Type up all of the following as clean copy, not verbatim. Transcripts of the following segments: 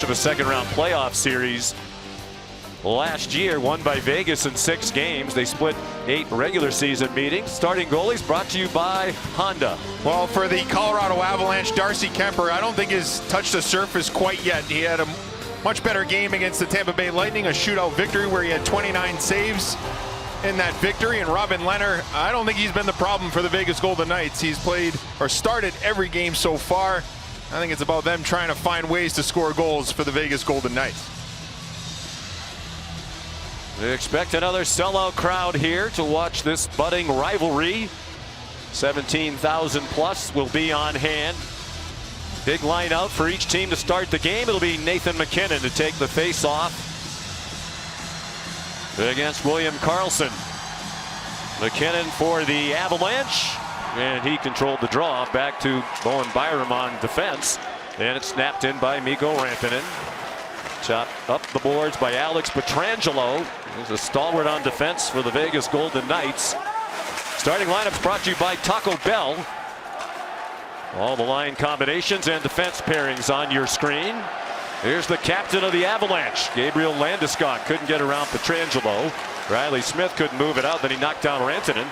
of a second-round playoff series last year, won by Vegas in 6 games. They split 8 regular season meetings. Starting goalies brought to you by Honda. Well, for the Colorado Avalanche, Darcy Kuemper, I don't think has touched the surface quite yet. He had a much better game against the Tampa Bay Lightning, a shootout victory where he had 29 saves in that victory. And Robin Lehner, I don't think he's been the problem for the Vegas Golden Knights. He's played or started every game so far. I think it's about them trying to find ways to score goals for the Vegas Golden Knights. We expect another sellout crowd here to watch this budding rivalry. 17,000 plus will be on hand. Big line out for each team to start the game. It'll be Nathan MacKinnon to take the face-off against William Karlsson. MacKinnon for the Avalanche, and he controlled the draw back to Bowen Byram on defense, and it's snapped in by Mikko Rantanen. Chopped up the boards by Alex Pietrangelo. He's a stalwart on defense for the Vegas Golden Knights. Starting lineups brought to you by Taco Bell. All the line combinations and defense pairings on your screen. Here's the captain of the Avalanche, Gabriel Landeskog. Couldn't get around Pietrangelo. Riley Smith couldn't move it out, then he knocked down Rantanen.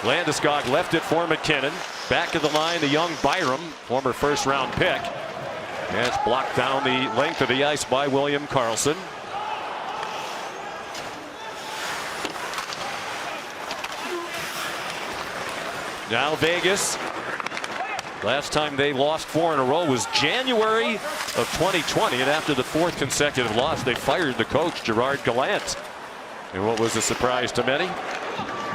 Landeskog left it for MacKinnon. Back of the line, the young Byram, former first-round pick. And it's blocked down the length of the ice by William Karlsson. Now Vegas. Last time they lost 4 in a row was January of 2020, and after the 4th consecutive loss, they fired the coach, Gerard Gallant. And what was a surprise to many?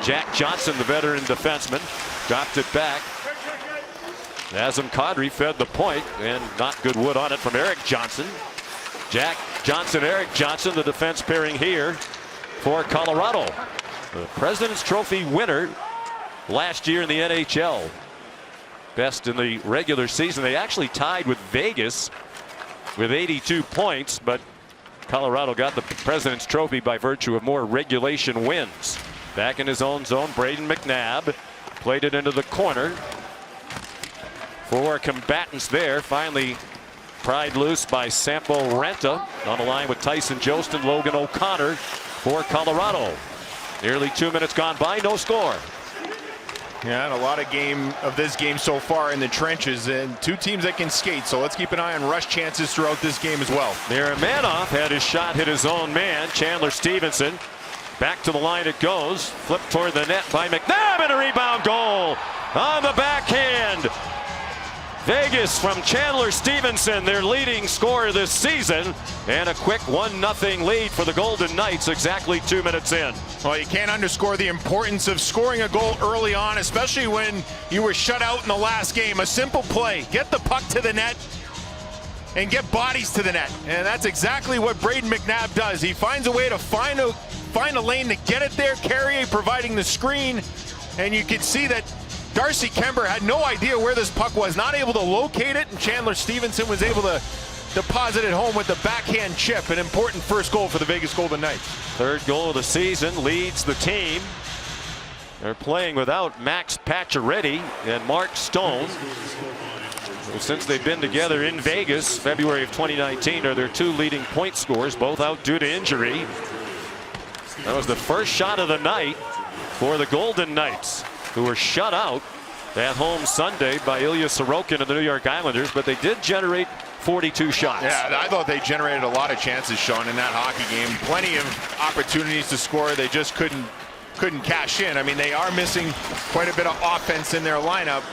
Jack Johnson, the veteran defenseman, dropped it back. Nazem Kadri fed the point, and not good wood on it from Eric Johnson. Jack Johnson, Eric Johnson, the defense pairing here for Colorado. The President's Trophy winner last year in the NHL. Best in the regular season. They actually tied with Vegas with 82 points, but Colorado got the President's Trophy by virtue of more regulation wins. Back in his own zone, Brayden McNabb played it into the corner. 4 combatants there. Finally pried loose by Sampo Ranta. On the line with Tyson Jost and Logan O'Connor for Colorado. Nearly 2 minutes gone by, no score. Yeah, and a lot of this game so far in the trenches, and 2 teams that can skate, so let's keep an eye on rush chances throughout this game as well. Manoff had his shot hit his own man, Chandler Stevenson. Back to the line it goes. Flipped toward the net by McNabb, and a rebound goal on the backhand. Vegas from Chandler Stevenson, their leading scorer this season, and a quick 1-0 lead for the Golden Knights exactly 2 minutes in. Well, you can't underscore the importance of scoring a goal early on, especially when you were shut out in the last game. A simple play, get the puck to the net and get bodies to the net, and that's exactly what Brayden McNabb does. He finds a way to find a lane to get it there. Carrier providing the screen, and you can see that Darcy Kuemper had no idea where this puck was, not able to locate it, and Chandler Stevenson was able to deposit it home with the backhand chip. An important first goal for the Vegas Golden Knights. 3rd goal of the season, leads the team. They're playing without Max Pacioretty and Mark Stone. Since they've been together in Vegas, February of 2019, are their 2 leading point scorers, both out due to injury. That was the first shot of the night for the Golden Knights, who were shut out at home Sunday by Ilya Sorokin of the New York Islanders, but they did generate 42 shots. Yeah, I thought they generated a lot of chances, Sean, in that hockey game. Plenty of opportunities to score. They just couldn't cash in. I mean, they are missing quite a bit of offense in their lineup,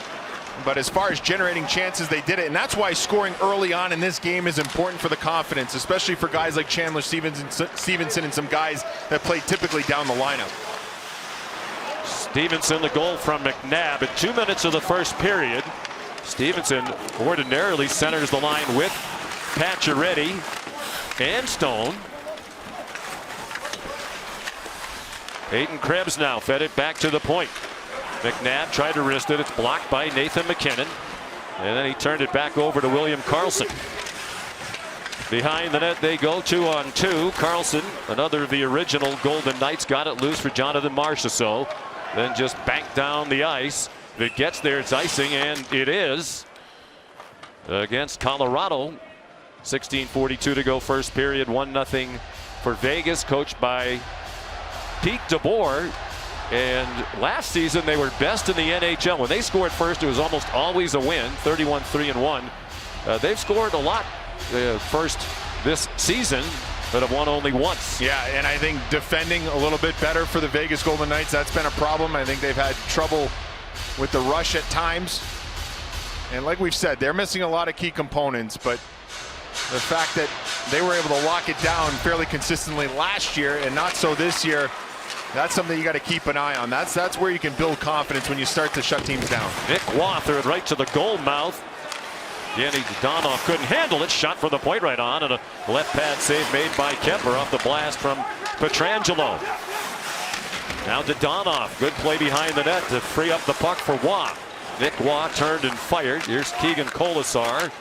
but as far as generating chances, they did it, and that's why scoring early on in this game is important for the confidence, especially for guys like Chandler Stevenson and some guys that play typically down the lineup. Stevenson, the goal from McNabb at 2 minutes of the first period. Stevenson ordinarily centers the line with Pacioretty and Stone. Hayden Krebs now fed it back to the point. McNabb tried to wrist it. It's blocked by Nathan MacKinnon. And then he turned it back over to William Karlsson. Behind the net they go, 2-on-2. Karlsson, another of the original Golden Knights, got it loose for Jonathan Marchessault. Then just banked down the ice. If it gets there, it's icing, and it is against Colorado. 16:42 to go first period. 1-0 for Vegas, coached by Pete DeBoer. And last season they were best in the NHL. When they scored first, it was almost always a win. 31-3-1. They've scored a lot first this season, but have won only once. Yeah, and I think defending a little bit better for the Vegas Golden Knights. That's been a problem. I think they've had trouble with the rush at times. And like we've said, they're missing a lot of key components, but the fact that they were able to lock it down fairly consistently last year and not so this year, that's something you got to keep an eye on. That's where you can build confidence when you start to shut teams down. Nick Wather right to the goal mouth. Yanni Dadonov couldn't handle it. Shot from the point right on, and a left pad save made by Kemper off the blast from Pietrangelo. Now Dadonov, good play behind the net to free up the puck for Waugh. Nick Waugh turned and fired. Here's Keegan Colasar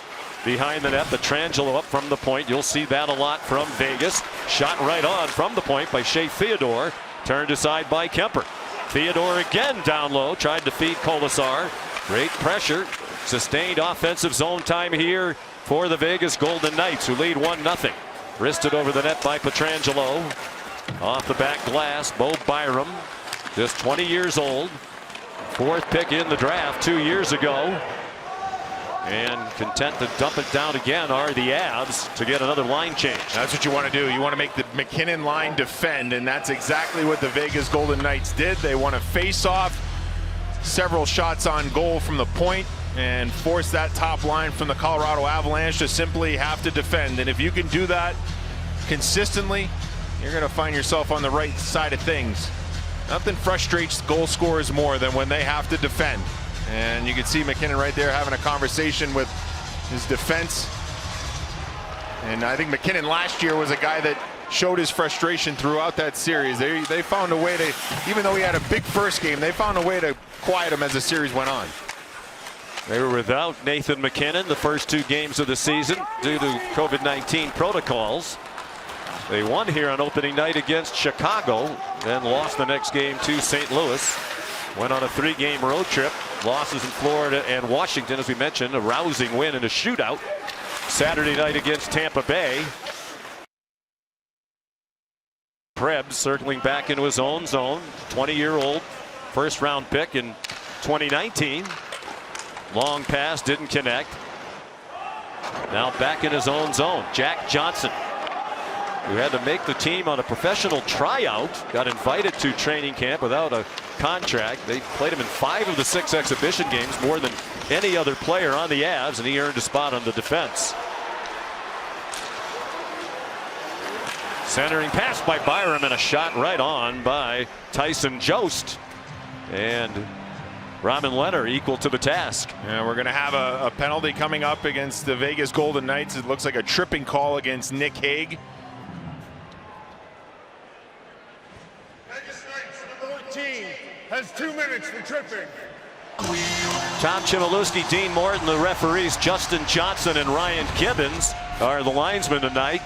behind the net. Pietrangelo up from the point. You'll see that a lot from Vegas. Shot right on from the point by Shea Theodore. Turned aside by Kemper. Theodore again down low. Tried to feed Colasar. Great pressure. Sustained offensive zone time here for the Vegas Golden Knights, who lead 1-0. Wristed over the net by Pietrangelo. Off the back glass, Bo Byram, just 20 years old. 4th pick in the draft 2 years ago. And content to dump it down again are the Avs to get another line change. That's what you want to do. You want to make the McKinnon line defend, and that's exactly what the Vegas Golden Knights did. They want to face off several shots on goal from the point and force that top line from the Colorado Avalanche to simply have to defend. And if you can do that consistently, you're going to find yourself on the right side of things. Nothing frustrates goal scorers more than when they have to defend. And you can see McKinnon right there having a conversation with his defense. And I think McKinnon last year was a guy that showed his frustration throughout that series. They found a way to, even though he had a big first game, they found a way to quiet him as the series went on. They were without Nathan McKinnon the first 2 games of the season due to COVID-19 protocols. They won here on opening night against Chicago, then lost the next game to St. Louis. Went on a 3-game road trip. Losses in Florida and Washington, as we mentioned. A rousing win in a shootout Saturday night against Tampa Bay. Krebs circling back into his own zone. 20-year-old first-round pick in 2019. Long pass didn't connect. Now back in his own zone. Jack Johnson, who had to make the team on a professional tryout, got invited to training camp without a contract. They played him in 5 of the 6 exhibition games, more than any other player on the Avs, and he earned a spot on the defense. Centering pass by Byram and a shot right on by Tyson Jost. And Robin Lehner equal to the task. And we're going to have a penalty coming up against the Vegas Golden Knights. It looks like a tripping call against Nick Hague. Has 2 minutes for tripping. Tom Chmielewski, Dean Morton, the referees Justin Johnson and Ryan Gibbons are the linesmen tonight.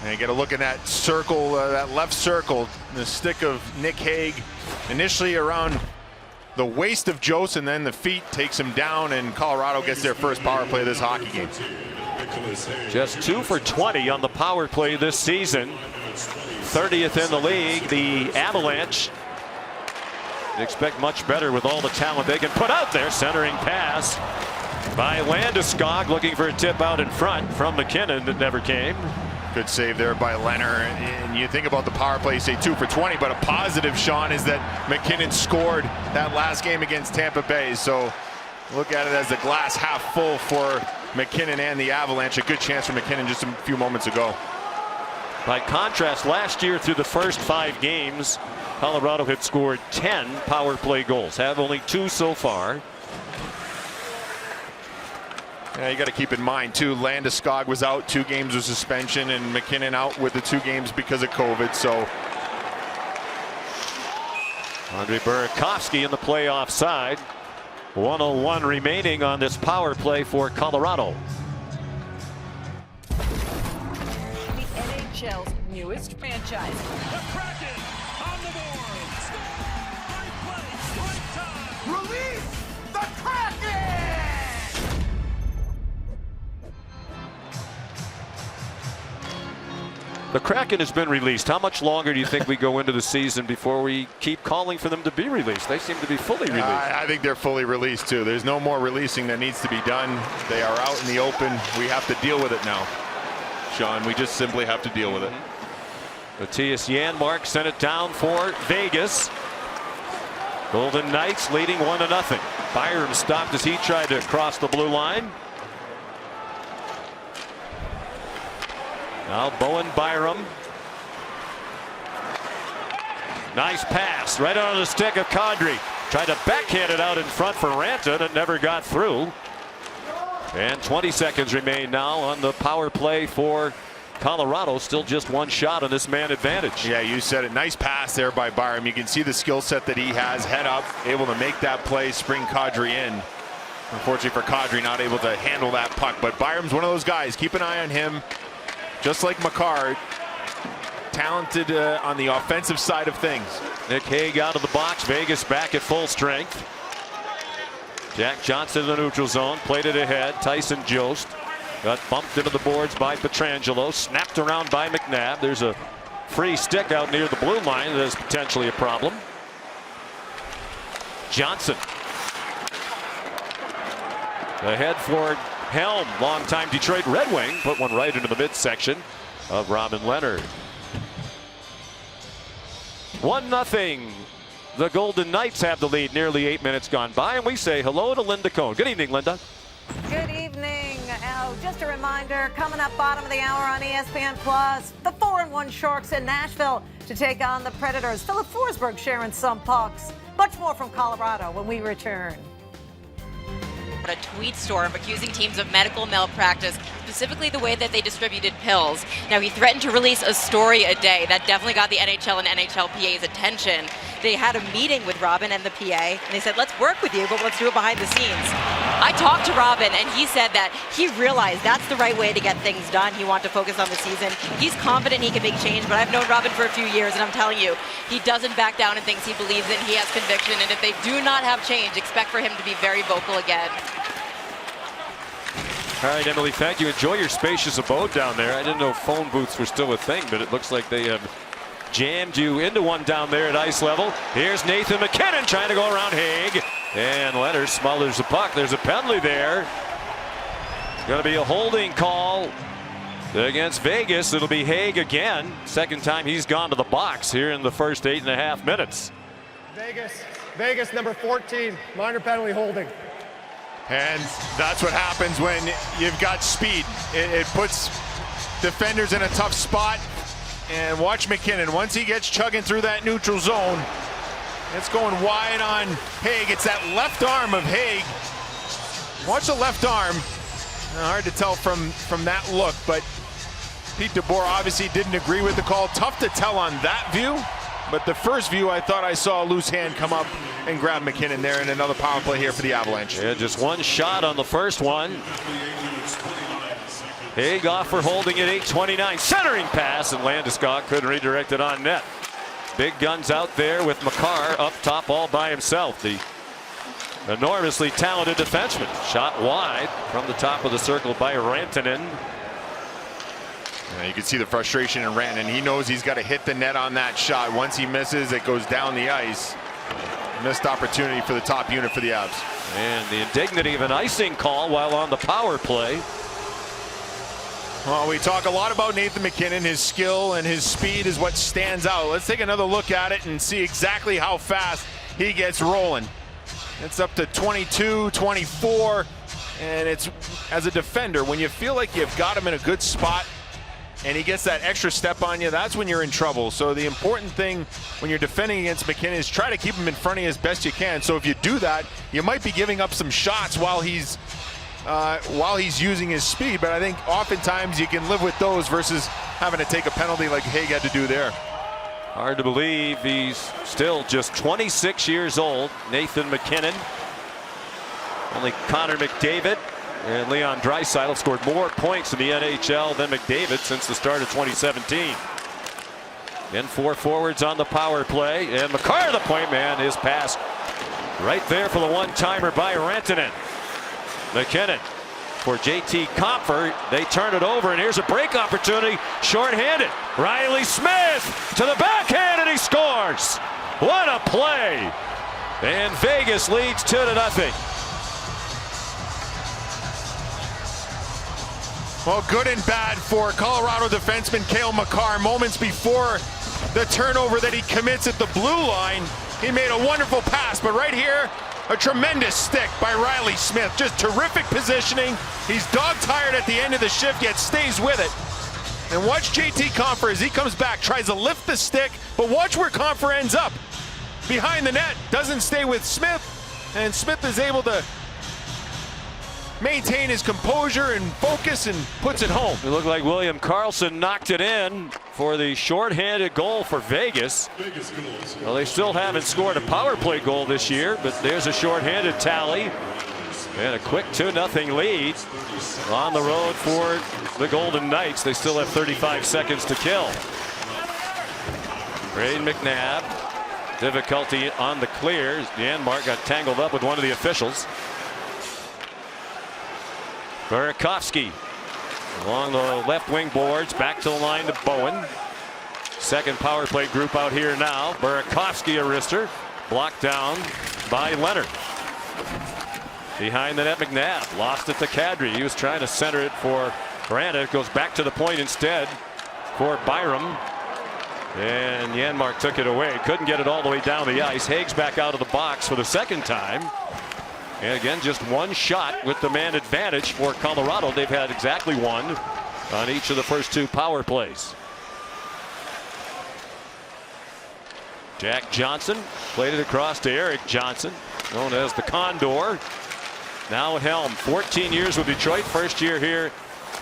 And you get a look at that circle, that left circle, the stick of Nick Hague, initially around the waist of Jost, and then the feet takes him down, and Colorado gets their first power play of this hockey game. Just 2 for 20 on the power play this season. 30th in the league, the Avalanche. They expect much better with all the talent they can put out there. Centering pass by Landeskog, looking for a tip out in front from McKinnon that never came. Good save there by Lehner. And you think about the power play, you say 2 for 20, but a positive, Sean, is that McKinnon scored that last game against Tampa Bay. So look at it as the glass half full for McKinnon and the Avalanche. A good chance for McKinnon just a few moments ago. By contrast, last year through the first 5 games, Colorado had scored 10 power play goals. Have only 2 so far. Yeah, you got to keep in mind too, Landeskog was out 2 games of suspension, and McKinnon out with the 2 games because of COVID. So Andrei Burakovsky in the playoff side. 1:01 remaining on this power play for Colorado. The NHL's newest franchise. The Kraken on the board. Right place, right time. Release the Kraken! The Kraken has been released. How much longer do you think we go into the season before we keep calling for them to be released? They seem to be fully released. I think they're fully released too. There's no more releasing that needs to be done. They are out in the open. We have to deal with it now, Sean. We just simply have to deal with it. Matthias Janmark sent it down for Vegas. Golden Knights leading 1-0. Byram stopped as he tried to cross the blue line. Now Bowen Byram. Nice pass right on the stick of Kadri. Tried to backhand it out in front for Rantanen. It never got through. And 20 seconds remain now on the power play for Colorado. Still just one shot on this man advantage. Yeah, you said it. Nice pass there by Byram. You can see the skill set that he has. Head up, able to make that play, spring Kadri in. Unfortunately for Kadri, not able to handle that puck. But Byram's one of those guys. Keep an eye on him. Just like Makar, talented on the offensive side of things. Nick Hague out of the box. Vegas back at full strength. Jack Johnson in the neutral zone. Played it ahead. Tyson Jost got bumped into the boards by Pietrangelo. Snapped around by McNabb. There's a free stick out near the blue line. That is potentially a problem. Johnson. Ahead for Helm, longtime Detroit Red Wing, put one right into the midsection of Robin Leonard. 1-0. The Golden Knights have the lead. Nearly 8 minutes gone by, and we say hello to Linda Cohn. Good evening, Linda. Good evening. Just a reminder, coming up bottom of the hour on ESPN Plus, the 4-1 Sharks in Nashville to take on the Predators. Philip Forsberg sharing some pucks. Much more from Colorado when we return. A tweet storm accusing teams of medical malpractice, specifically the way that they distributed pills. Now, he threatened to release a story a day. That definitely got the NHL and NHLPA's attention. They had a meeting with Robin and the PA, and they said, let's work with you, but let's do it behind the scenes. I talked to Robin, and he said that he realized that's the right way to get things done. He wanted to focus on the season. He's confident he can make change, but I've known Robin for a few years, and I'm telling you, he doesn't back down in things he believes in. He has conviction, and if they do not have change, expect for him to be very vocal again. All right, Emily, thank you. Enjoy your spacious abode down there. I didn't know phone booths were still a thing, but it looks like they have jammed you into one down there at ice level. Here's Nathan MacKinnon trying to go around Hague, and Leonard smothers the puck. There's a penalty there. Going to be a holding call against Vegas. It'll be Hague again. Second time he's gone to the box here in the first 8.5 minutes. Vegas number 14, minor penalty holding. And that's what happens when you've got speed. It puts defenders in a tough spot. And watch MacKinnon. Once he gets chugging through that neutral zone, it's going wide on Hague. It's that left arm of Hague. Watch the left arm. Hard to tell from that look, but Pete DeBoer obviously didn't agree with the call. Tough to tell on that view. But the first view, I thought I saw a loose hand come up and grab MacKinnon there, and another power play here for the Avalanche. Yeah, just one shot on the first one. Hague off for holding at 8:29. Centering pass, and Landeskog couldn't redirect it on net. Big guns out there with Makar up top all by himself. The enormously talented defenseman. Shot wide from the top of the circle by Rantanen. You can see the frustration in Rantanen. He knows he's got to hit the net on that shot. Once he misses, it goes down the ice. Missed opportunity for the top unit for the Avs. And the indignity of an icing call while on the power play. Well, we talk a lot about Nathan MacKinnon. His skill and his speed is what stands out. Let's take another look at it and see exactly how fast he gets rolling. It's up to 22, 24. And it's, as a defender, when you feel like you've got him in a good spot, and he gets that extra step on you, that's when you're in trouble. So the important thing when you're defending against MacKinnon is try to keep him in front of you as best you can. So if you do that, you might be giving up some shots while he's using his speed. But I think oftentimes you can live with those versus having to take a penalty like Hague had to do there. Hard to believe he's still just 26 years old. Nathan MacKinnon. Only Connor McDavid and Leon Draisaitl scored more points in the NHL than McDavid since the start of 2017. Then four forwards on the power play, and Makar, the point man, is passed right there for the one-timer by Rantanen. MacKinnon for JT Compher. They turn it over, and here's a break opportunity. Short-handed. Riley Smith to the backhand, and he scores. What a play. And Vegas leads 2-0. Well, good and bad for Colorado defenseman Cale Makar. Moments before the turnover that he commits at the blue line, he made a wonderful pass, but right here, a tremendous stick by Riley Smith. Just terrific positioning. He's dog-tired at the end of the shift, yet stays with it. And watch JT Compher as he comes back, tries to lift the stick, but watch where Compher ends up. Behind the net, doesn't stay with Smith, and Smith is able to maintain his composure and focus and puts it home. It looked like William Karlsson knocked it in for the shorthanded goal for Vegas. Well, they still haven't scored a power play goal this year, but there's a shorthanded tally and a quick 2-0 lead on the road for the Golden Knights. They still have 35 seconds to kill. Braden McNabb, difficulty on the clears. Janmark got tangled up with one of the officials. Burakovsky along the left wing boards, back to the line to Bowen. Second power play group out here now. Burakovsky, a wrister, blocked down by Leonard. Behind the net, McNabb lost it to Kadri. He was trying to center it for Brandon. It goes back to the point instead for Byram. And Janmark took it away. Couldn't get it all the way down the ice. Hague's back out of the box for the second time. And again, just one shot with the man advantage for Colorado. They've had exactly one on each of the first two power plays. Jack Johnson played it across to Eric Johnson, known as the Condor. Now at helm, 14 years with Detroit, first year here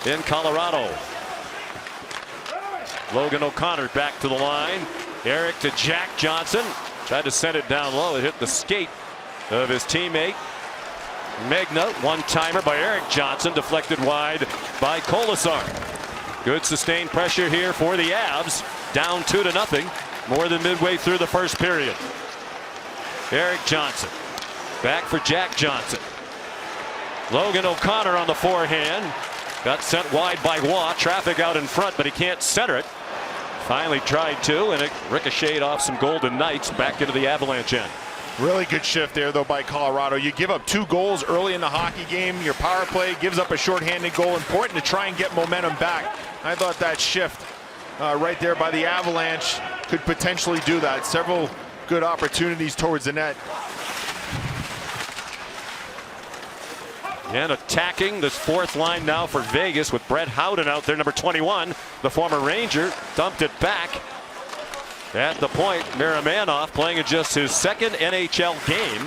in Colorado. Logan O'Connor back to the line. Eric to Jack Johnson. Tried to send it down low. It hit the skate of his teammate. Megna, one-timer by Eric Johnson, deflected wide by Kolasar. Good sustained pressure here for the Avs. Down 2-0, more than midway through the first period. Eric Johnson, back for Jack Johnson. Logan O'Connor on the forehand. Got sent wide by Waugh. Traffic out in front, but he can't center it. Finally tried to, and it ricocheted off some Golden Knights back into the Avalanche end. Really good shift there, though, by Colorado. You give up 2 goals early in the hockey game. Your power play gives up a shorthanded goal. Important to try and get momentum back. I thought that shift right there by the Avalanche could potentially do that. Several good opportunities towards the net. And attacking this fourth line now for Vegas with Brett Howden out there, number 21. The former Ranger dumped it back. At the point, Miramanoff playing in just his second NHL game.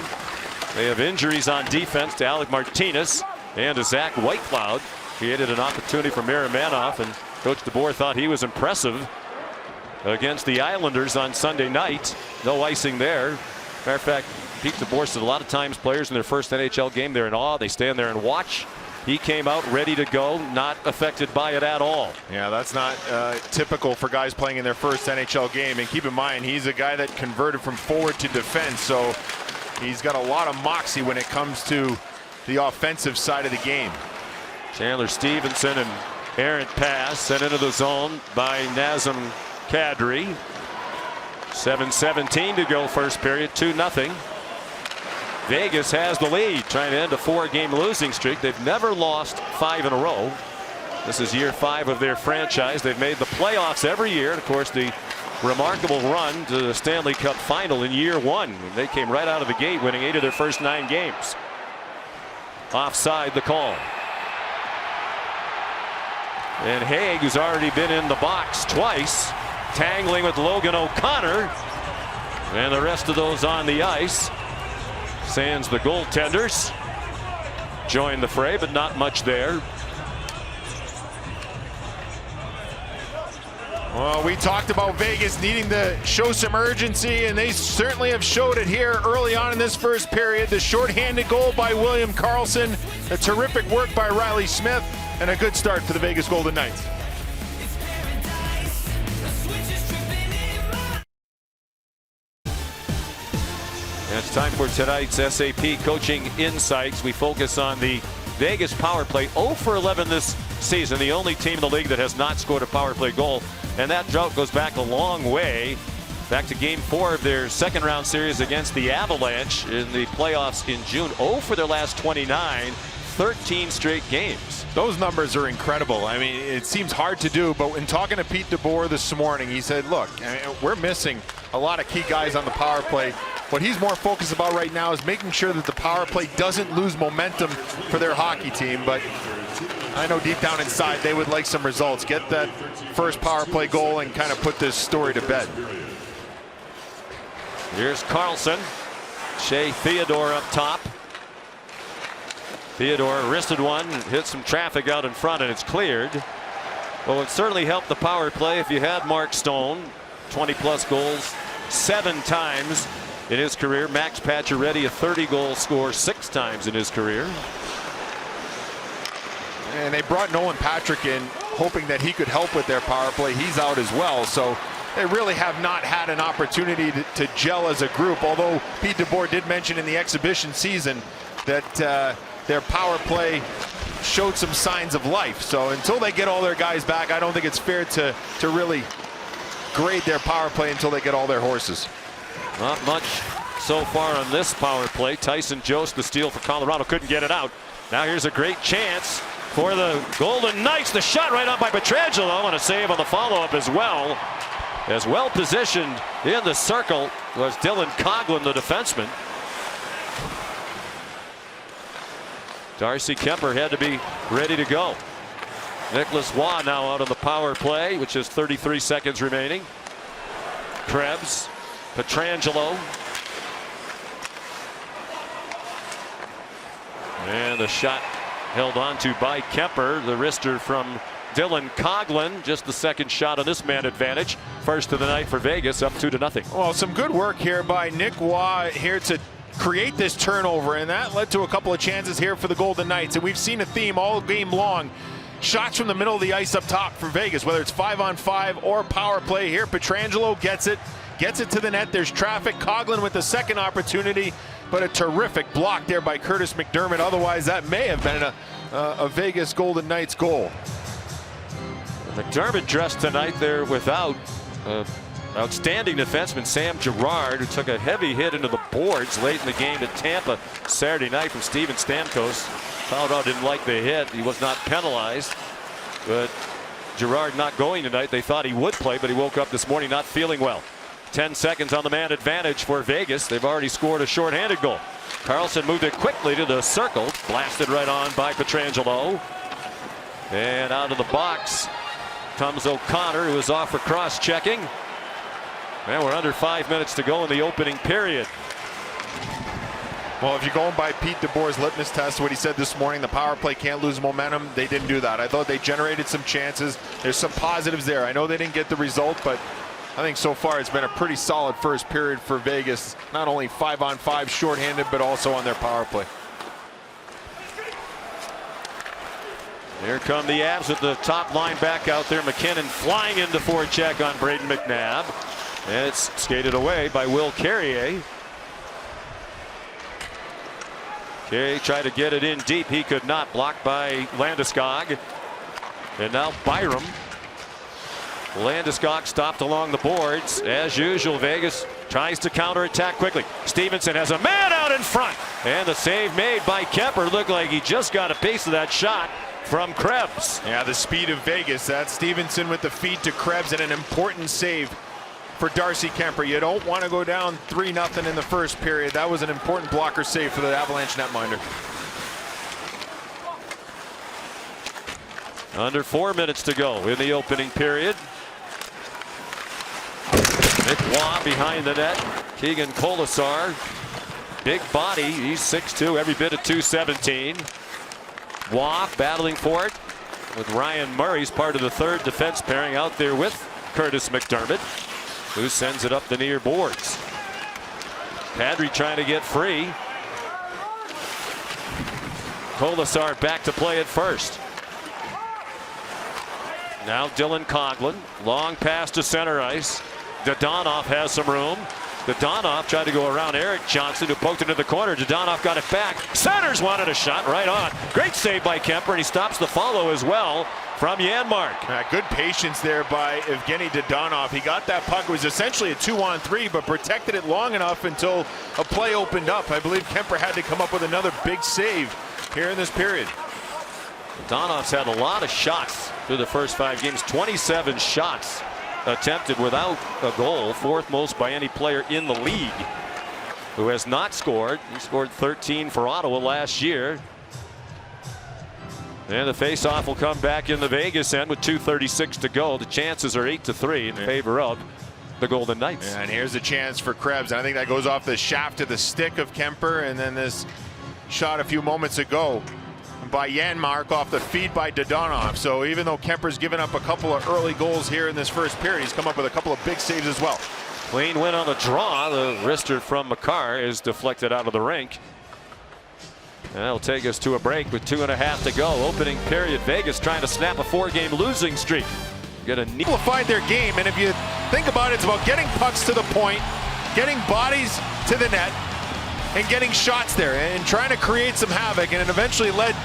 They have injuries on defense to Alec Martinez and to Zach Whitecloud. Created an opportunity for Miramanoff, and Coach DeBoer thought he was impressive against the Islanders on Sunday night. No icing there. Matter of fact, Pete DeBoer said a lot of times players in their first NHL game, they're in awe. They stand there and watch. He came out ready to go, not affected by it at all. Yeah, that's not typical for guys playing in their first NHL game. And keep in mind, he's a guy that converted from forward to defense, so he's got a lot of moxie when it comes to the offensive side of the game. Chandler Stevenson, and errant pass sent into the zone by Nazem Kadri. 7:17 to go first period, 2-0. Vegas has the lead, trying to end a 4-game losing streak. They've never lost 5 in a row. This is year 5 of their franchise. They've made the playoffs every year. And of course, the remarkable run to the Stanley Cup final in year 1. They came right out of the gate, winning 8 of their first 9 games. Offside the call. And Hague, who's already been in the box twice, tangling with Logan O'Connor. And the rest of those on the ice. Sans the goaltenders join the fray, but not much there. Well, we talked about Vegas needing to show some urgency, and they certainly have showed it here early on in this first period. The shorthanded goal by William Karlsson, a terrific work by Riley Smith, and a good start for the Vegas Golden Knights. And it's time for tonight's SAP Coaching Insights. We focus on the Vegas power play 0 for 11 this season. The only team in the league that has not scored a power play goal. And that drought goes back a long way. Back to game 4 of their second round series against the Avalanche in the playoffs in June. 0 for their last 29, 13 straight games. Those numbers are incredible. I mean, it seems hard to do, but in talking to Pete DeBoer this morning, he said, look, we're missing a lot of key guys on the power play. What he's more focused about right now is making sure that the power play doesn't lose momentum for their hockey team. But I know deep down inside they would like some results. Get that first power play goal and kind of put this story to bed. Here's Carlson. Shea Theodore up top. Theodore wristed one, hit some traffic out in front, and it's cleared. Well, it certainly helped the power play if you had Mark Stone. 20-plus goals 7 times in his career. Max Pacioretty, a 30-goal scorer 6 times in his career. And they brought Nolan Patrick in, hoping that he could help with their power play. He's out as well, so they really have not had an opportunity to gel as a group. Although Pete DeBoer did mention in the exhibition season that their power play showed some signs of life. So until they get all their guys back, I don't think it's fair to really grade their power play until they get all their horses. Not much so far on this power play. Tyson Jost, the steal for Colorado, couldn't get it out. Now here's a great chance for the Golden Knights. The shot right on by Pietrangelo, and a save on the follow-up as well. As well positioned in the circle was Dylan Coghlan, the defenseman. Darcy Kemper had to be ready to go. Nicholas Waugh now out on the power play, which is 33 seconds remaining. Krebs, Pietrangelo. And the shot held on to by Kemper. The wrister from Dylan Coghlan. Just the second shot on this man advantage. First of the night for Vegas, up 2-0. Well, some good work here by Nick Waugh here to create this turnover, and that led to a couple of chances here for the Golden Knights. And we've seen a theme all game long. Shots from the middle of the ice up top for Vegas, whether it's 5-on-5 or power play. Here Pietrangelo gets it to the net. There's traffic. Coghlan with the second opportunity, but a terrific block there by Curtis McDermott. Otherwise, that may have been a Vegas Golden Knights goal. McDermott dressed tonight there without outstanding defenseman Sam Girard, who took a heavy hit into the boards late in the game at Tampa Saturday night from Steven Stamkos. Colorado didn't like the hit. He was not penalized, but Girard not going tonight. They thought he would play, but he woke up this morning not feeling well. 10 seconds on the man advantage for Vegas. They've already scored a shorthanded goal. Carlson moved it quickly to the circle, blasted right on by Pietrangelo, and out of the box comes O'Connor, who is off for cross-checking. And we're under 5 minutes to go in the opening period. Well, if you're going by Pete DeBoer's litmus test, what he said this morning, the power play can't lose momentum. They didn't do that. I thought they generated some chances. There's some positives there. I know they didn't get the result, but I think so far it's been a pretty solid first period for Vegas. Not only 5-on-5 shorthanded, but also on their power play. Here come the Avs with the top line back out there. McKinnon flying into forecheck on Braden McNabb. And it's skated away by Will Carrier. Carrier tried to get it in deep. He could not. Blocked by Landeskog. And now Byram. Landeskog stopped along the boards. As usual, Vegas tries to counterattack quickly. Stevenson has a man out in front. And the save made by Kemper. Looked like he just got a piece of that shot from Krebs. Yeah, the speed of Vegas. That's Stevenson with the feed to Krebs, and an important save for Darcy Kemper. You don't want to go down 3-0 in the first period. That was an important blocker save for the Avalanche netminder. Under 4 minutes to go in the opening period. Nick Waugh behind the net. Keegan Colasar, big body. He's 6'2", every bit of 217. Waugh battling for it with Ryan Murray's part of the third defense pairing out there with Curtis McDermott, who sends it up the near boards. Kadri trying to get free. Colasar back to play at first. Now Dylan Coghlan, long pass to center ice. Dodonov has some room. Dadonov tried to go around Eric Johnson, who poked it into the corner. Dadonov got it back. Centers wanted a shot right on. Great save by Kemper, and he stops the follow as well from Janmark. Good patience there by Evgeny Dadonov. He got that puck. It was essentially a 2-on-3, but protected it long enough until a play opened up. I believe Kemper had to come up with another big save here in this period. Dadonov's had a lot of shots through the first 5 games. 27 shots attempted without a goal, 4th most by any player in the league who has not scored. He scored 13 for Ottawa last year. And the faceoff will come back in the Vegas end with 2:36 to go. The chances are 8-3 in favor of the Golden Knights. And here's a chance for Krebs. I think that goes off the shaft of the stick of Kemper, and then this shot a few moments ago by Janmark off the feed by Dadonov. So even though Kemper's given up a couple of early goals here in this first period, he's come up with a couple of big saves as well. Clean win on the draw. The wrister from Makar is deflected out of the rink. That'll take us to a break with 2.5 to go. Opening period. Vegas trying to snap a 4-game losing streak. Get a neat. Simplified their game, and if you think about it, it's about getting pucks to the point, getting bodies to the net, and getting shots there, and trying to create some havoc. And it eventually led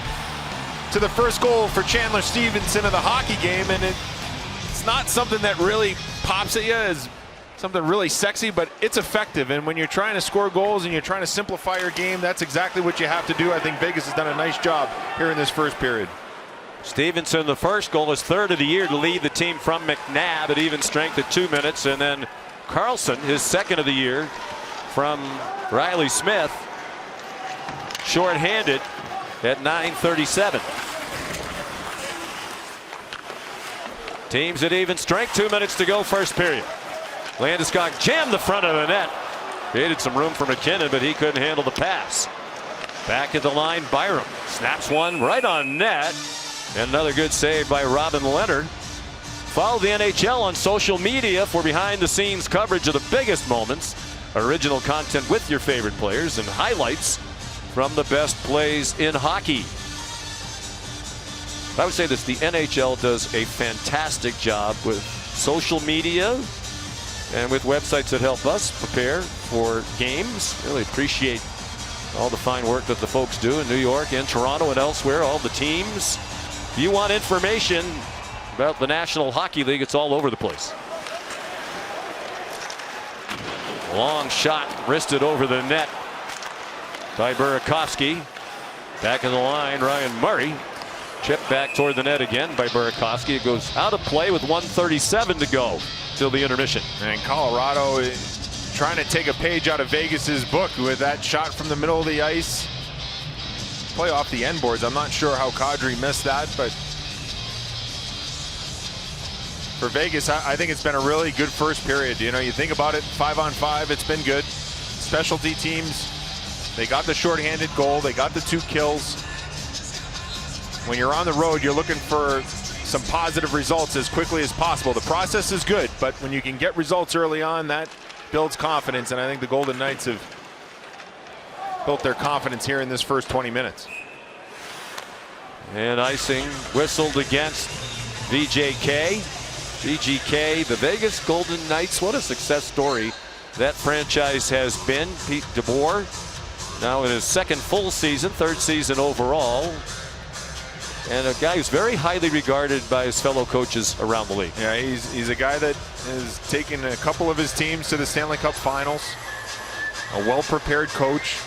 to the first goal for Chandler Stevenson of the hockey game. And it's not something that really pops at you as something really sexy, but it's effective. And when you're trying to score goals and you're trying to simplify your game, that's exactly what you have to do. I think Vegas has done a nice job here in this first period. Stevenson, the first goal, his 3rd of the year to lead the team from McNabb at even strength at 2 minutes. And then Carlson, his 2nd of the year from Riley Smith, shorthanded at 9:37. Teams at even strength, 2 minutes to go, first period. Landeskog jammed the front of the net. Created some room for McKinnon, but he couldn't handle the pass. Back at the line, Byram snaps one right on net. And another good save by Robin Leonard. Follow the NHL on social media for behind-the-scenes coverage of the biggest moments, original content with your favorite players, and highlights from the best plays in hockey. I would say this: the NHL does a fantastic job with social media and with websites that help us prepare for games. Really appreciate all the fine work that the folks do in New York and Toronto and elsewhere, all the teams. If you want information about the National Hockey League, it's all over the place. Long shot, wristed over the net by Burakovsky. Back in the line, Ryan Murray. Chipped back toward the net again by Burakovsky. It goes out of play with 1:37 to go till the intermission. And Colorado is trying to take a page out of Vegas's book with that shot from the middle of the ice. Play off the end boards. I'm not sure how Kadri missed that, but for Vegas, I think it's been a really good first period. You know, you think about it, 5-on-5, it's been good. Specialty teams, they got the shorthanded goal, they got the 2 kills. When you're on the road, you're looking for some positive results as quickly as possible. The process is good, but when you can get results early on, that builds confidence, and I think the Golden Knights have built their confidence here in this first 20 minutes. And icing whistled against VJK. VGK, the Vegas Golden Knights, what a success story that franchise has been. Pete DeBoer now in his 2nd full season, 3rd season overall, and a guy who's very highly regarded by his fellow coaches around the league. Yeah, he's a guy that has taken a couple of his teams to the Stanley Cup Finals, a well-prepared coach,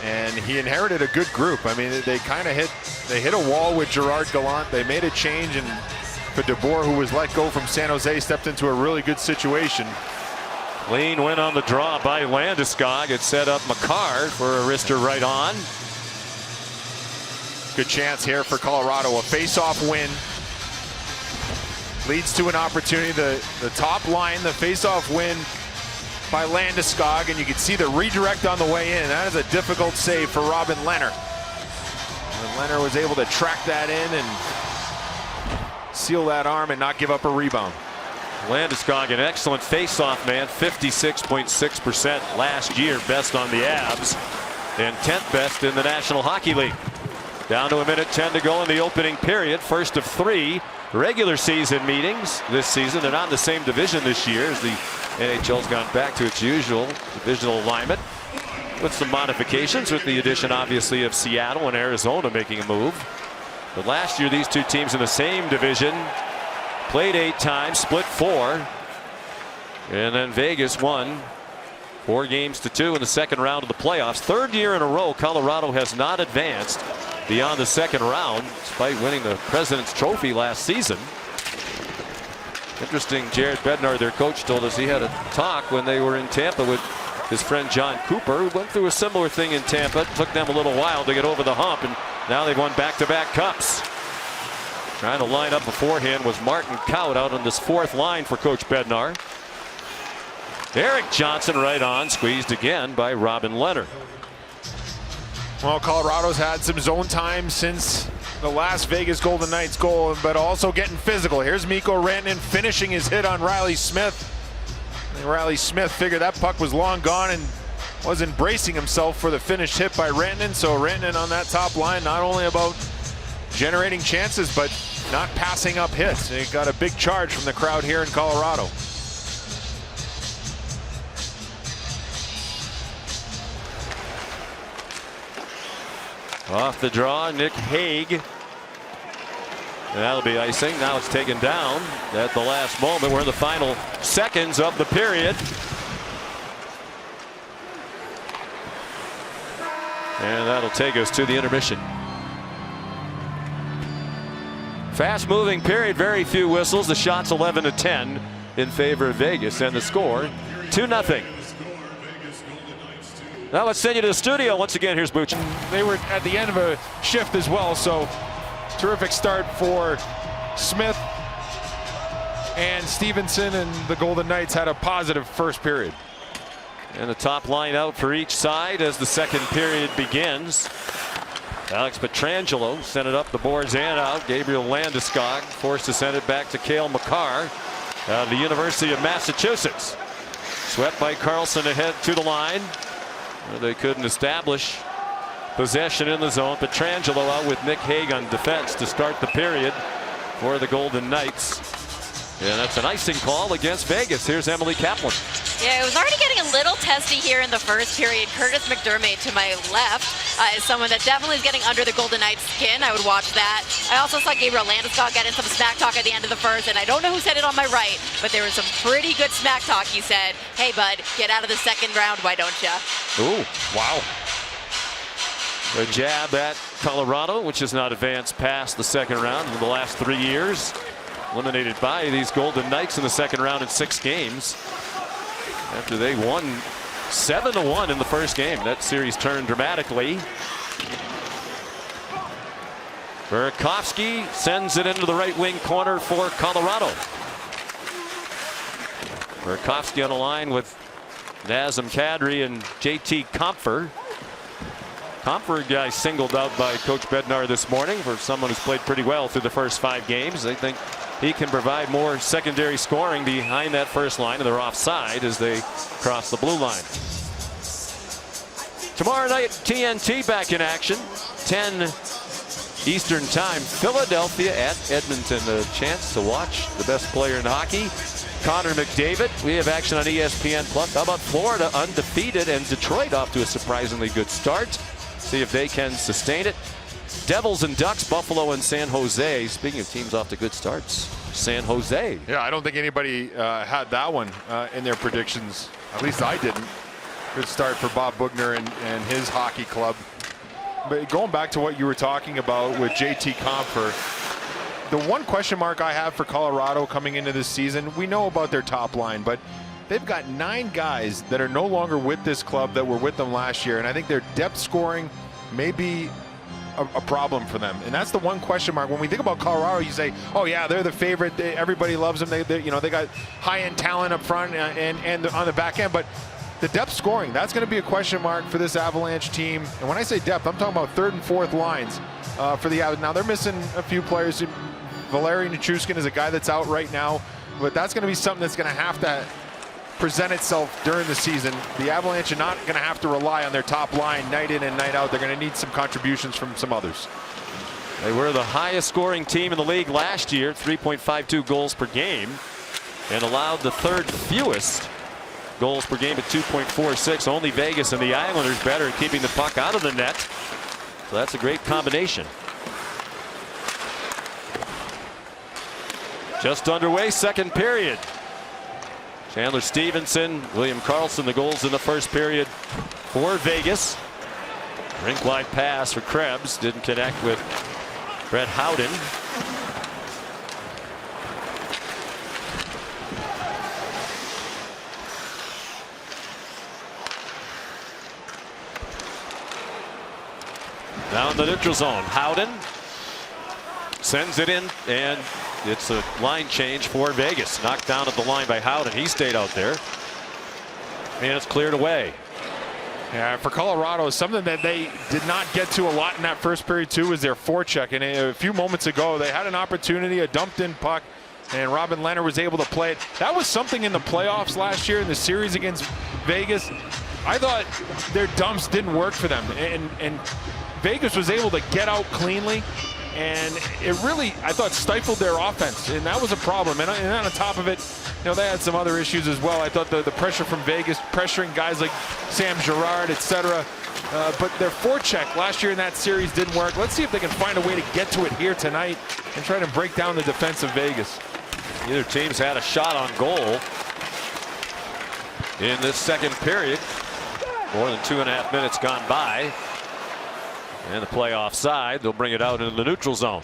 and he inherited a good group. I mean, they kind of hit a wall with Gerard Gallant. They made a change, and for DeBoer, who was let go from San Jose, stepped into a really good situation. Clean win on the draw by Landeskog. It set up Makar for a wrister right on. Good chance here for Colorado. A face-off win leads to an opportunity. The top line, the face-off win by Landeskog, and you can see the redirect on the way in. That is a difficult save for Robin Leonard. And Leonard was able to track that in and seal that arm and not give up a rebound. Landeskog, an excellent face-off man, 56.6% last year, best on the Avs, and 10th best in the National Hockey League. Down to 1:10 to go in the opening period. First of 3 regular season meetings this season. They're not in the same division this year as the NHL's gone back to its usual divisional alignment with some modifications, with the addition obviously of Seattle and Arizona making a move. But last year these two teams in the same division played 8 times, split 4, and then Vegas won 4 games to 2 in the second round of the playoffs. 3rd year in a row Colorado has not advanced beyond the second round despite winning the President's Trophy last season. Interesting, Jared Bednar, their coach, told us he had a talk when they were in Tampa with his friend John Cooper, who went through a similar thing in Tampa. It took them a little while to get over the hump, and now they've won back-to-back cups. Trying to line up beforehand was Martin Kaut out on this 4th line for Coach Bednar. Eric Johnson right on, squeezed again by Robin Leonard. Well, Colorado's had some zone time since the last Vegas Golden Knights goal, but also getting physical. Here's Mikko Rantanen finishing his hit on Riley Smith. And Riley Smith figured that puck was long gone and was embracing himself for the finished hit by Rantanen. So Rantanen on that top line, not only about generating chances, but not passing up hits. He got a big charge from the crowd here in Colorado. Off the draw, Nick Hague. And that'll be icing. Now it's taken down at the last moment. We're in the final seconds of the period. And that'll take us to the intermission. Fast moving period, very few whistles. The shot's 11-10 in favor of Vegas, and the score 2-0. Now let's send you to the studio. Once again, here's Booch. They were at the end of a shift as well, so terrific start for Smith and Stevenson, and the Golden Knights had a positive first period. And the top line out for each side as the second period begins. Alex Pietrangelo sent it up the boards and out. Gabriel Landeskog forced to send it back to Cale Makar out of the University of Massachusetts. Swept by Carlson ahead to the line. They couldn't establish possession in the zone. Pietrangelo out with Nick Hague on defense to start the period for the Golden Knights. And that's an icing call against Vegas. Here's Emily Kaplan. Yeah, it was already getting a little testy here in the first period. Curtis McDermott to my left is someone that definitely is getting under the Golden Knights' skin. I would watch that. I also saw Gabriel Landeskog get in some smack talk at the end of the first, and I don't know who said it on my right, but there was some pretty good smack talk. He said, "Hey, bud, get out of the second round, why don't ya?" Ooh, wow. A jab at Colorado, which has not advanced past the second round in the last 3 years. Eliminated by these Golden Knights in the second round in 6 games. After they won 7-1 in the first game. That series turned dramatically. Burakovsky sends it into the right wing corner for Colorado. Burakovsky on a line with Nazem Kadri and JT Compher. Compher, guy singled out by Coach Bednar this morning for someone who's played pretty well through the first 5 games. They think he can provide more secondary scoring behind that first line, and they're offside as they cross the blue line. Tomorrow night, TNT back in action, 10 Eastern time. Philadelphia at Edmonton. A chance to watch the best player in hockey, Connor McDavid. We have action on ESPN+. How about Florida undefeated and Detroit off to a surprisingly good start? See if they can sustain it. Devils and Ducks, Buffalo and San Jose. Speaking of teams off to good starts, San Jose. Yeah, I don't think anybody had that one in their predictions. At least I didn't. Good start for Bob Boughner and his hockey club. But going back to what you were talking about with JT Compher, the one question mark I have for Colorado coming into this season, we know about their top line, but they've got 9 guys that are no longer with this club that were with them last year, and I think their depth scoring may be a problem for them, and that's the one question mark. When we think about Colorado, you say, "Oh yeah, they're the favorite. Everybody loves them. They you know, they got high-end talent up front and on the back end." But the depth scoring, that's going to be a question mark for this Avalanche team. And when I say depth, I'm talking about 3rd and 4th lines for the Avalanche. Now they're missing a few players. Valeri Nichushkin is a guy that's out right now, but that's going to be something that's going to have to present itself during the season. The Avalanche are not going to have to rely on their top line night in and night out. They're going to need some contributions from some others. They were the highest scoring team in the league last year, 3.52 goals per game, and allowed the third fewest goals per game at 2.46. Only Vegas and the Islanders better at keeping the puck out of the net. So that's a great combination. Just underway, second period. Chandler Stevenson, William Karlsson, the goals in the first period for Vegas. Rink wide pass for Krebs, didn't connect with Brett Howden. Now in the neutral zone, Howden sends it in, and it's a line change for Vegas. Knocked down at the line by Howden. He stayed out there, and it's cleared away. Yeah, for Colorado, something that they did not get to a lot in that first period too was their forecheck. And a few moments ago, they had an opportunity, a dumped-in puck, and Robin Lehner was able to play it. That was something in the playoffs last year in the series against Vegas. I thought their dumps didn't work for them, and Vegas was able to get out cleanly, and it really, I thought, stifled their offense, and that was a problem. And on top of it, they had some other issues as well. I thought the pressure from Vegas, pressuring guys like Sam Girard, etc. But their forecheck last year in that series didn't work. Let's see if they can find a way to get to it here tonight and try to break down the defense of Vegas. Neither team's had a shot on goal in this second period. More than 2.5 minutes gone by. And the play offside. They'll bring it out into the neutral zone.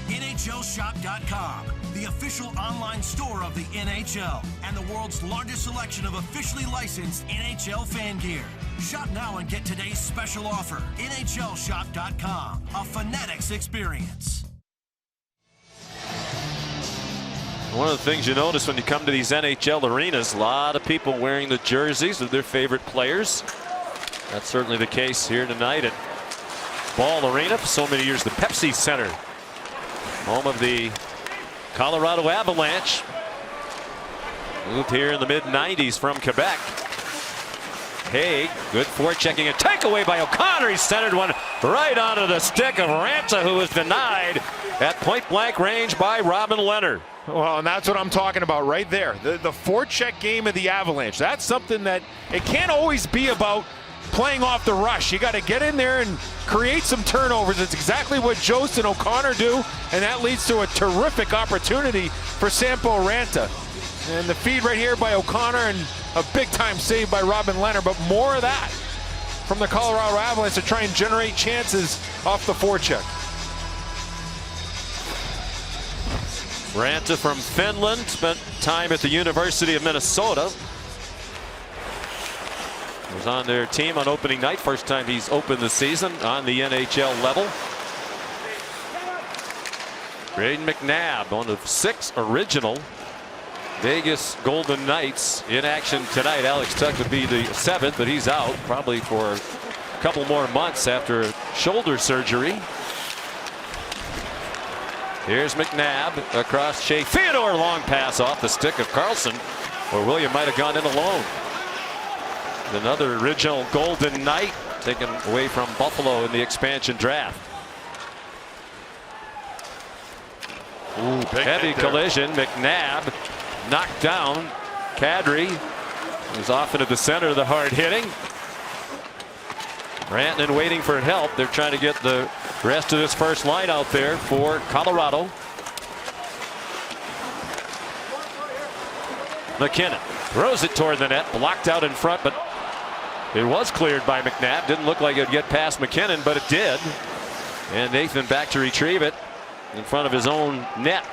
NHLShop.com, the official online store of the NHL and the world's largest selection of officially licensed NHL fan gear. Shop now and get today's special offer. NHLShop.com, a Fanatics experience. One of the things you notice when you come to these NHL arenas, a lot of people wearing the jerseys of their favorite players. That's certainly the case here tonight at Ball Arena. For so many years, the Pepsi Center, home of the Colorado Avalanche. Moved here in the mid-90s from Quebec. Haig, good forechecking, a takeaway by O'Connor. He centered one right onto the stick of Ranta, who was denied at point-blank range by Robin Lehner. Well, and that's what I'm talking about right there. The forecheck game of the Avalanche. That's something that it can't always be about playing off the rush. You got to get in there and create some turnovers. It's exactly what Jost and O'Connor do, and that leads to a terrific opportunity for Sampo Ranta. And the feed right here by O'Connor, and a big-time save by Robin Lehner. But more of that from the Colorado Avalanche to try and generate chances off the forecheck. Ranta from Finland, spent time at the University of Minnesota. Was on their team on opening night. First time he's opened the season on the NHL level. Braden McNabb, one of 6 original Vegas Golden Knights in action tonight. Alex Tuch would be the 7th, but he's out probably for a couple more months after shoulder surgery. Here's McNabb across Shea Theodore. Long pass off the stick of Karlsson, or William might have gone in alone. Another original Golden Knight taken away from Buffalo in the expansion draft. Ooh, heavy collision. McNabb knocked down. Kadri was off into the center of the hard hitting. Rantanen waiting for help. They're trying to get the rest of this first line out there for Colorado. McKinnon throws it toward the net, blocked out in front, but it was cleared by McNabb. Didn't look like it would get past McKinnon, but it did. And Nathan back to retrieve it in front of his own net.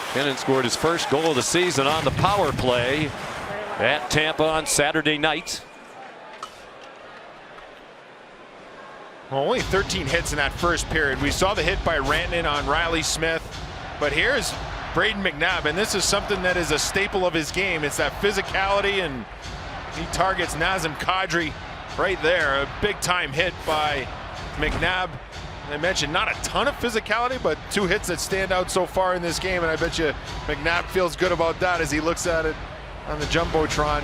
McKinnon scored his first goal of the season on the power play at Tampa on Saturday night. Well, only 13 hits in that first period. We saw the hit by Rantanen on Riley Smith, but here's Braden McNabb, and this is something that is a staple of his game. It's that physicality, and he targets Nazem Kadri right there. A big-time hit by McNabb. I mentioned not a ton of physicality, but 2 hits that stand out so far in this game, and I bet you McNabb feels good about that as he looks at it on the Jumbotron.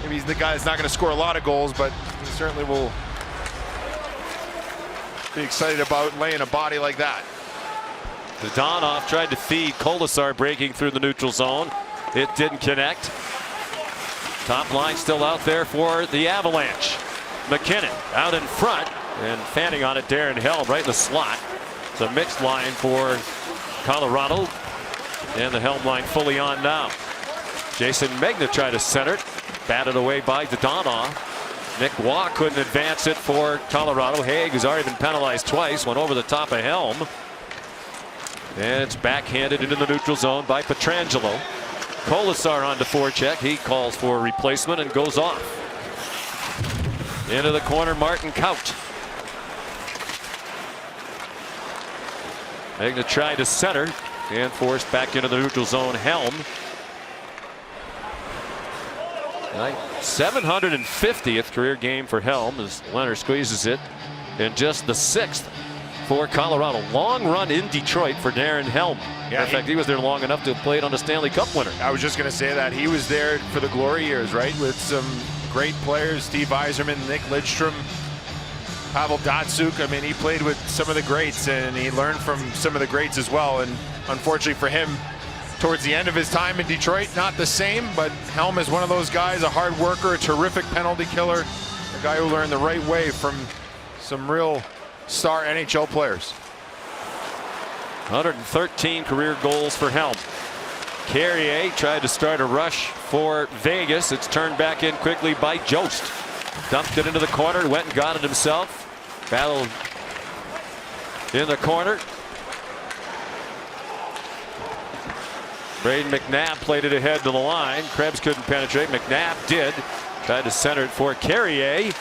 Maybe he's the guy that's not going to score a lot of goals, but he certainly will be excited about laying a body like that. Dadonov tried to feed Kolasar, breaking through the neutral zone. It didn't connect. Top line still out there for the Avalanche. McKinnon out in front and fanning on it. Darren Helm right in the slot. It's a mixed line for Colorado, and the Helm line fully on now. Jason Megna tried to center it, batted away by Dadonov. Nick Waugh couldn't advance it for Colorado. Haig has already been penalized twice, went over the top of Helm. And it's backhanded into the neutral zone by Pietrangelo. Kolasar on to forecheck. He calls for a replacement and goes off. Into the corner, Martin Kaut. Megna tried to center and forced back into the neutral zone. Helm. 750th career game for Helm as Leonard squeezes it, and just the 6th for Colorado. Long run in Detroit for Darren Helm. Yeah, in fact, he was there long enough to have played on the Stanley Cup winner. I was just going to say that. He was there for the glory years, right? With some great players, Steve Yzerman, Nick Lidstrom, Pavel Datsyuk. I mean, he played with some of the greats, and he learned from some of the greats as well. And unfortunately for him, towards the end of his time in Detroit, not the same, but Helm is one of those guys, a hard worker, a terrific penalty killer, a guy who learned the right way from some real star NHL players. 113 career goals for Helm. Carrier tried to start a rush for Vegas. It's turned back in quickly by Jost. Dumped it into the corner, went and got it himself. Battled in the corner. Braden McNabb played it ahead to the line. Krebs couldn't penetrate. McNabb did. Tried to center it for Carrier.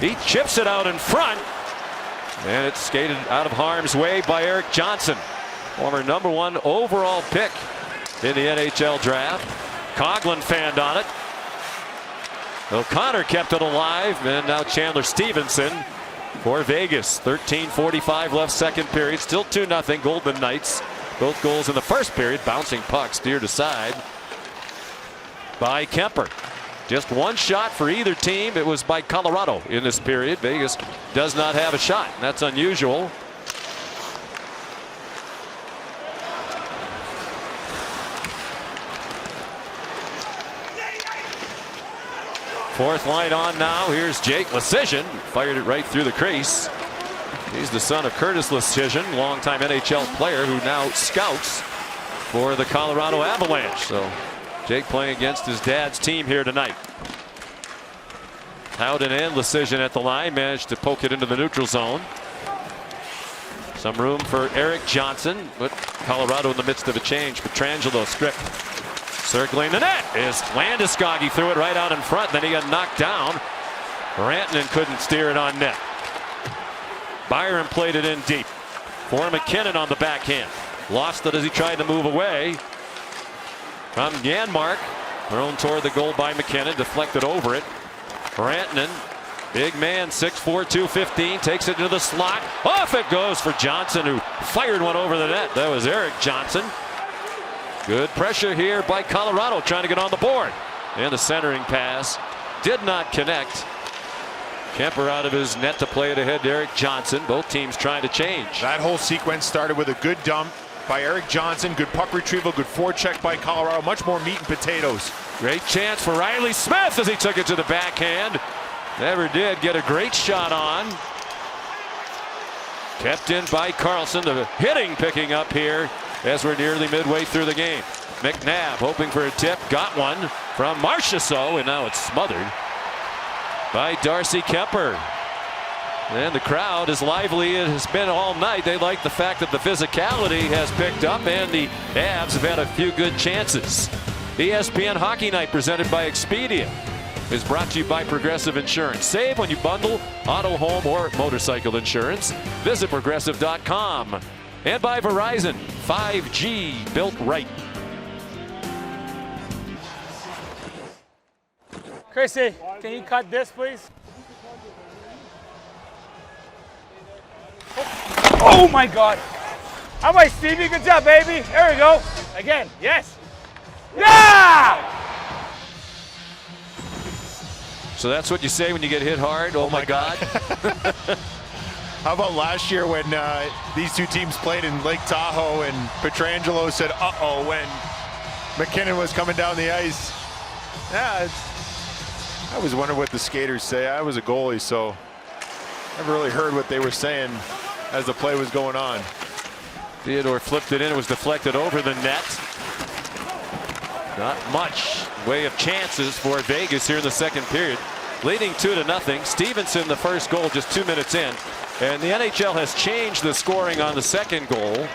He chips it out in front. And it's skated out of harm's way by Eric Johnson, former #1 overall pick in the NHL draft. Coughlin fanned on it. O'Connor kept it alive, and now Chandler Stevenson for Vegas. 13:45 left second period. Still 2-0 Golden Knights. Both goals in the first period. Bouncing puck steered aside by Kemper. Just one shot for either team. It was by Colorado in this period. Vegas does not have a shot. That's unusual. Fourth line on now. Here's Jake Lecision. Fired it right through the crease. He's the son of Curtis Lecision, longtime NHL player who now scouts for the Colorado Avalanche. So Jake playing against his dad's team here tonight. Howden and Lecision at the line managed to poke it into the neutral zone. Some room for Eric Johnson, but Colorado in the midst of a change. Pietrangelo stripped. Circling the net is Landeskog. He threw it right out in front, then he got knocked down. Rantanen couldn't steer it on net. Byron played it in deep for McKinnon on the backhand. Lost it as he tried to move away from Janmark. Thrown toward the goal by McKinnon, deflected over it. Rantanen, big man, 6'4", 215, takes it into the slot. Off it goes for Johnson, who fired one over the net. That was Eric Johnson. Good pressure here by Colorado, trying to get on the board. And the centering pass did not connect. Kemper out of his net to play it ahead to Eric Johnson. Both teams trying to change. That whole sequence started with a good dump by Eric Johnson. Good puck retrieval, good forecheck by Colorado. Much more meat and potatoes. Great chance for Riley Smith as he took it to the backhand. Never did get a great shot on. Kept in by Carlson. The hitting picking up here as we're nearly midway through the game. McNabb hoping for a tip. Got one from Marchessault, and now it's smothered by Darcy Kemper. And the crowd is lively. It has been all night. They like the fact that the physicality has picked up and the Avs have had a few good chances. ESPN Hockey Night presented by Expedia is brought to you by Progressive Insurance. Save when you bundle auto, home, or motorcycle insurance. Visit progressive.com. And by Verizon, 5G built right. Chrissy, can you cut this, please? Oh my God. How about Stevie? Good job, baby. There we go. Again, yes. Yeah! So that's what you say when you get hit hard. Oh my God. How about last year when these two teams played in Lake Tahoe and Pietrangelo said uh-oh when McKinnon was coming down the ice? Yeah, I was wondering what the skaters say. I was a goalie, so never really heard what they were saying as the play was going on. Theodore flipped it in. It was deflected over the net. Not much way of chances for Vegas here in the second period. Leading 2-0. Stevenson the first goal just 2 minutes in. And the NHL has changed the scoring on the second goal.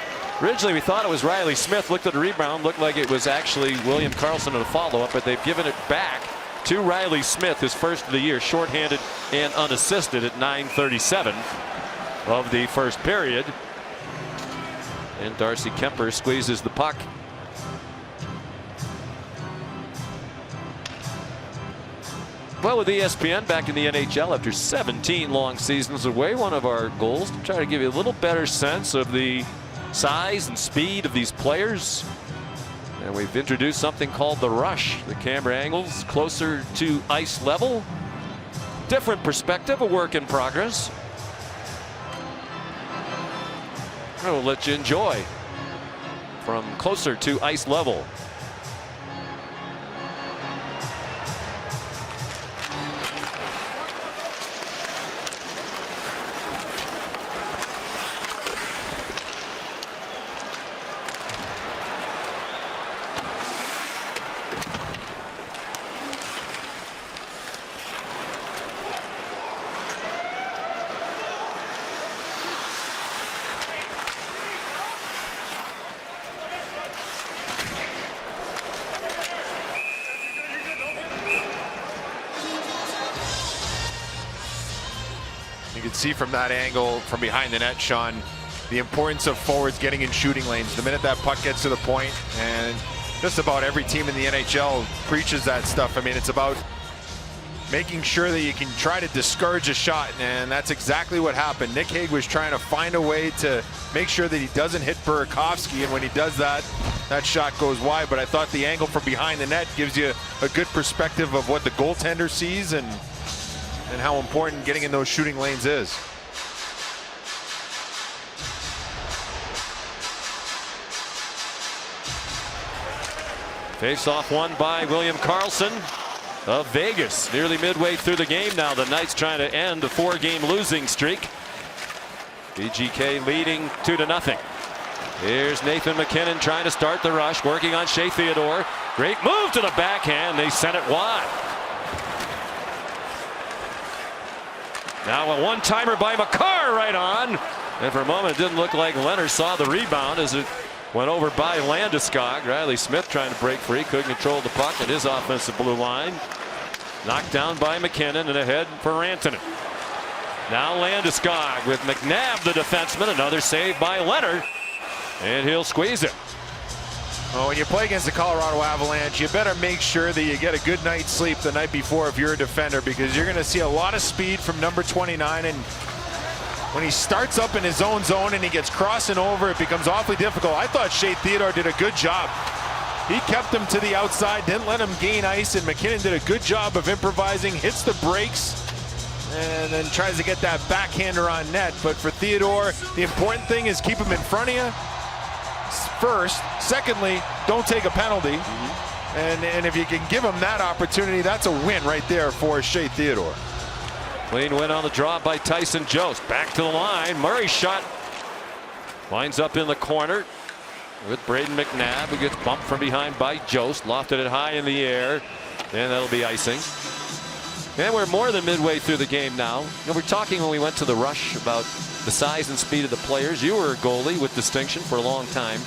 Originally we thought it was Riley Smith. Looked at the rebound. Looked like it was actually William Karlsson in a follow-up. But they've given it back to Riley Smith, his first of the year. Shorthanded and unassisted at 9:37 of the first period. And Darcy Kemper squeezes the puck. Well, with ESPN back in the NHL after 17 long seasons away, one of our goals to try to give you a little better sense of the size and speed of these players. And we've introduced something called the rush. The camera angles closer to ice level. Different perspective, a work in progress. We'll let you enjoy from closer to ice level. You can see from that angle from behind the net, Sean, the importance of forwards getting in shooting lanes. The minute that puck gets to the point, and just about every team in the NHL preaches that stuff. I mean, it's about making sure that you can try to discourage a shot, and that's exactly what happened. Nick Hague was trying to find a way to make sure that he doesn't hit Burakovsky, and when he does that, that shot goes wide. But I thought the angle from behind the net gives you a good perspective of what the goaltender sees and how important getting in those shooting lanes is. Face-off won by William Karlsson of Vegas. Nearly midway through the game now. The Knights trying to end a 4-game losing streak. VGK leading 2-0. Here's Nathan MacKinnon trying to start the rush, working on Shea Theodore. Great move to the backhand. They sent it wide. Now a one-timer by Makar right on. And for a moment it didn't look like Leonard saw the rebound as it went over by Landeskog. Riley Smith trying to break free. Couldn't control the puck at his offensive blue line. Knocked down by MacKinnon and ahead for Rantanen. Now Landeskog with McNabb the defenseman. Another save by Leonard. And he'll squeeze it. Well, when you play against the Colorado Avalanche, you better make sure that you get a good night's sleep the night before if you're a defender, because you're going to see a lot of speed from number 29. And when he starts up in his own zone and he gets crossing over, it becomes awfully difficult. I thought Shea Theodore did a good job. He kept him to the outside, didn't let him gain ice, and MacKinnon did a good job of improvising, hits the brakes, and then tries to get that backhander on net. But for Theodore, the important thing is keep him in front of you first. Secondly, don't take a penalty. And if you can give him that opportunity, that's a win right there for Shea Theodore. Clean win on the draw by Tyson Jost. Back to the line. Murray's shot winds up in the corner with Braden McNabb, who gets bumped from behind by Jost. Lofted it high in the air. And that'll be icing. And we're more than midway through the game now. You know, we're talking when we went to the rush about the size and speed of the players. You were a goalie with distinction for a long time.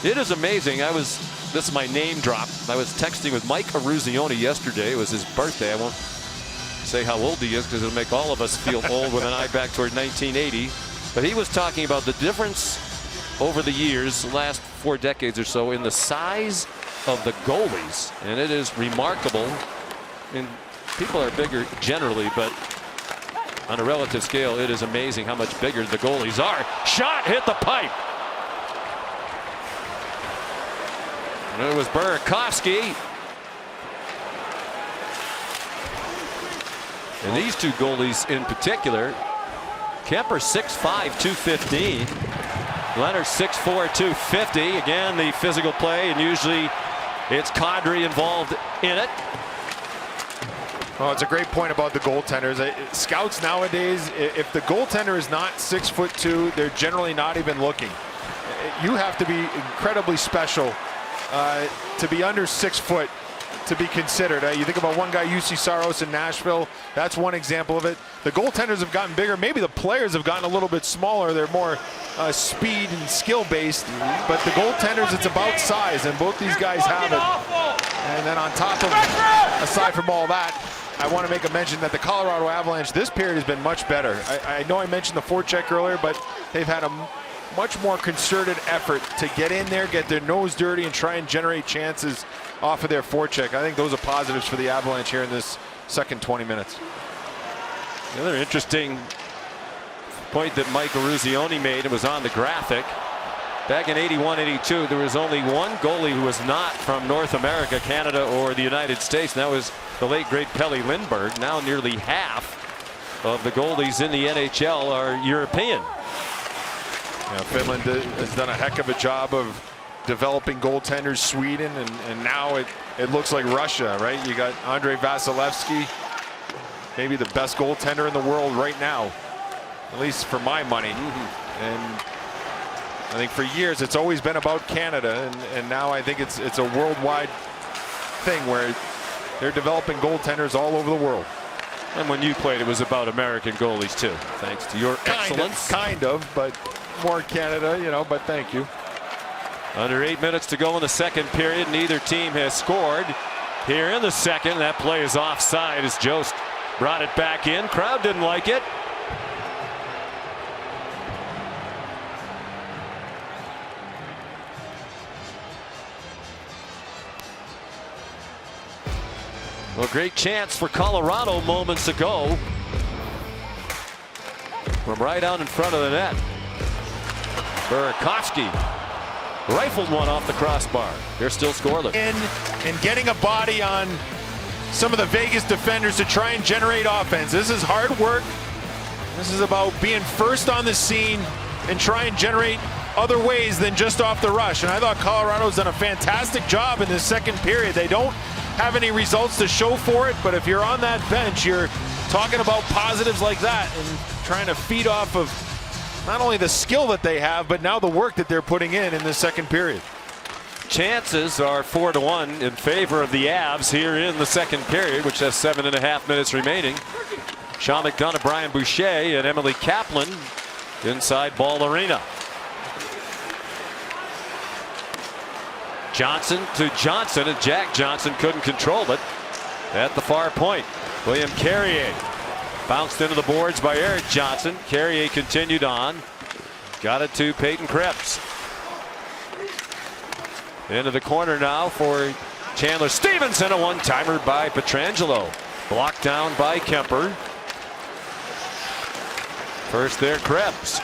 It is amazing. This is my name drop. I was texting with Mike Aruzioni yesterday. It was his birthday. I won't say how old he is because it'll make all of us feel old with an eye back toward 1980. But he was talking about the difference over the years, the last 4 decades or so, in the size of the goalies. And it is remarkable. And people are bigger generally, but on a relative scale, it is amazing how much bigger the goalies are. Shot hit the pipe. And it was Burakovsky. And these two goalies in particular, Kemper 6'5", 215. Leonard 6'4", 250. Again, the physical play, and usually it's Kadri involved in it. Oh, it's a great point about the goaltenders. Scouts nowadays, if the goaltender is not 6'2", they're generally not even looking. You have to be incredibly special to be under 6 foot to be considered. You think about one guy, UC Saros in Nashville. That's one example of it. The goaltenders have gotten bigger. Maybe the players have gotten a little bit smaller. They're more speed and skill based. But the goaltenders, it's about size, and both these guys have it. And then on top of, aside from all that, I want to make a mention that the Colorado Avalanche this period has been much better. I know I mentioned the forecheck earlier, but they've had a much more concerted effort to get in there, get their nose dirty, and try and generate chances off of their forecheck. I think those are positives for the Avalanche here in this second 20 minutes. Another interesting point that Mike Eruzione made, it was on the graphic. Back in 81-82, there was only one goalie who was not from North America, Canada, or the United States, and that was the late, great Pelle Lindbergh. Now nearly half of the goalies in the NHL are European. Yeah, Finland has done a heck of a job of developing goaltenders. Sweden, and now it looks like Russia, right? You got Andrei Vasilevsky, maybe the best goaltender in the world right now, at least for my money. And I think for years it's always been about Canada, and now I think it's a worldwide thing where they're developing goaltenders all over the world. And when you played, it was about American goalies too, thanks to your excellence. Kind of, but more Canada, you know, but thank you. Under 8 minutes to go in the second period. Neither team has scored here in the second. That play is offside as Jost brought it back in. Crowd didn't like it. Well, great chance for Colorado moments ago from right out in front of the net. Burakovsky rifled one off the crossbar. They're still scoreless. And getting a body on some of the Vegas defenders to try and generate offense. This is hard work. This is about being first on the scene and try and generate other ways than just off the rush. And I thought Colorado's done a fantastic job in this second period. They don't have any results to show for it, but if you're on that bench, you're talking about positives like that and trying to feed off of not only the skill that they have, but now the work that they're putting in the second period. Chances are 4-1 in favor of the Avs here in the second period, which has 7.5 minutes remaining. Sean McDonough, Brian Boucher, and Emily Kaplan inside Ball Arena. Johnson to Johnson, and Jack Johnson couldn't control it at the far point. William Carrier bounced into the boards by Eric Johnson. Carrier continued on. Got it to Peyton Krebs. Into the corner now for Chandler Stevenson. A one-timer by Pietrangelo. Blocked down by Kemper. First there, Krebs.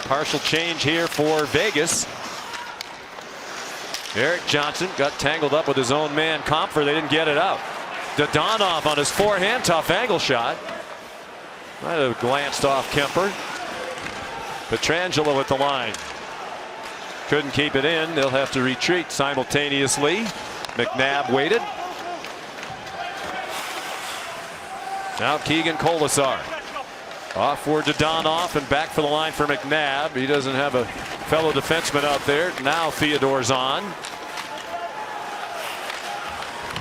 Partial change here for Vegas. Eric Johnson got tangled up with his own man, Comfer. They didn't get it out. Dodonov on his forehand, tough angle shot. Might have glanced off Kemper. Pietrangelo at the line. Couldn't keep it in. They'll have to retreat simultaneously. McNabb waited. Now Keegan Colasar. Off for Dodonov and back for the line for McNabb. He doesn't have a fellow defenseman out there. Now Theodore's on.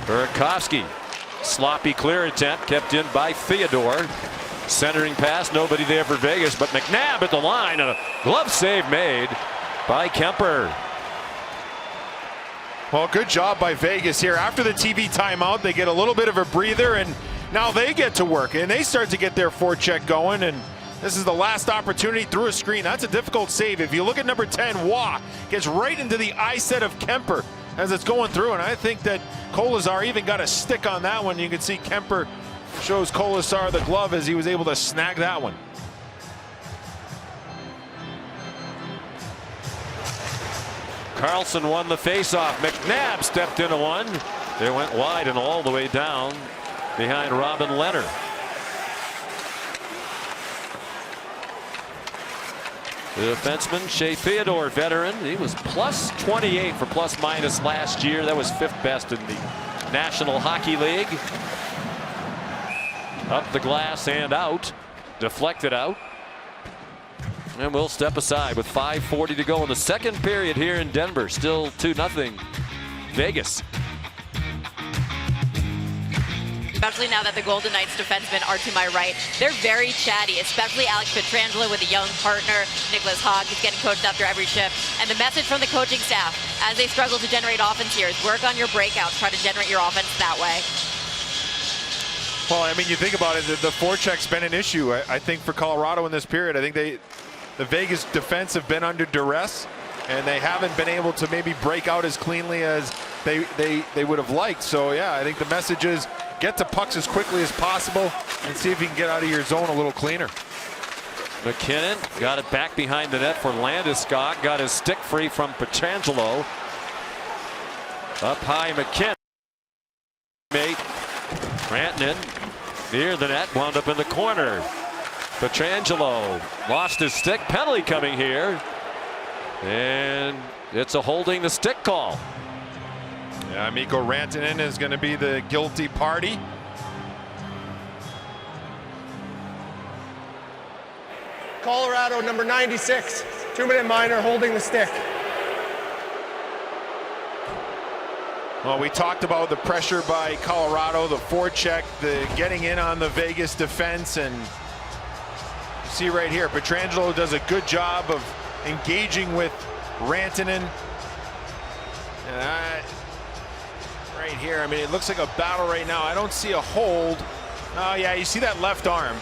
Burakovsky. Sloppy clear attempt kept in by Theodore. Centering pass, nobody there for Vegas, but McNabb at the line, and a glove save made by Kemper. Well, good job by Vegas here. After the TV timeout, they get a little bit of a breather, and now they get to work, and they start to get their forecheck going, and this is the last opportunity through a screen. That's a difficult save. If you look at number 10, Waugh gets right into the eye set of Kemper as it's going through, and I think that Colasar even got a stick on that one. You can see Kemper shows Colasar the glove as he was able to snag that one. Carlson won the faceoff. McNabb stepped into one. They went wide and all the way down behind Robin Leonard. The defenseman, Shea Theodore, veteran. He was plus 28 for plus minus last year. That was 5th best in the National Hockey League. Up the glass and out. Deflected out. And we'll step aside with 5:40 to go in the second period here in Denver. Still 2-0 Vegas. Especially now that the Golden Knights defensemen are to my right. They're very chatty, especially Alex Pietrangelo with a young partner, Nicholas Hogg, who's getting coached after every shift. And the message from the coaching staff as they struggle to generate offense here is work on your breakouts, try to generate your offense that way. Well, I mean, you think about it, the forecheck's been an issue, I think, for Colorado in this period. I think the Vegas defense have been under duress, and they haven't been able to maybe break out as cleanly as they would have liked. So, yeah, I think the message is get to pucks as quickly as possible and see if you can get out of your zone a little cleaner. McKinnon got it back behind the net for Landeskog. Got his stick free from Pietrangelo. Up high, McKinnon. Mate Rantanen near the net, wound up in the corner. Pietrangelo lost his stick. Penalty coming here. And it's a holding the stick call. Yeah, Mikko Rantanen is going to be the guilty party. Colorado, number 96, 2-minute minor, holding the stick. Well, we talked about the pressure by Colorado, the forecheck, the getting in on the Vegas defense, and you see right here, Pietrangelo does a good job of engaging with Rantanen. And right here, I mean, it looks like a battle right now. I don't see a hold. Oh yeah, you see that left arm.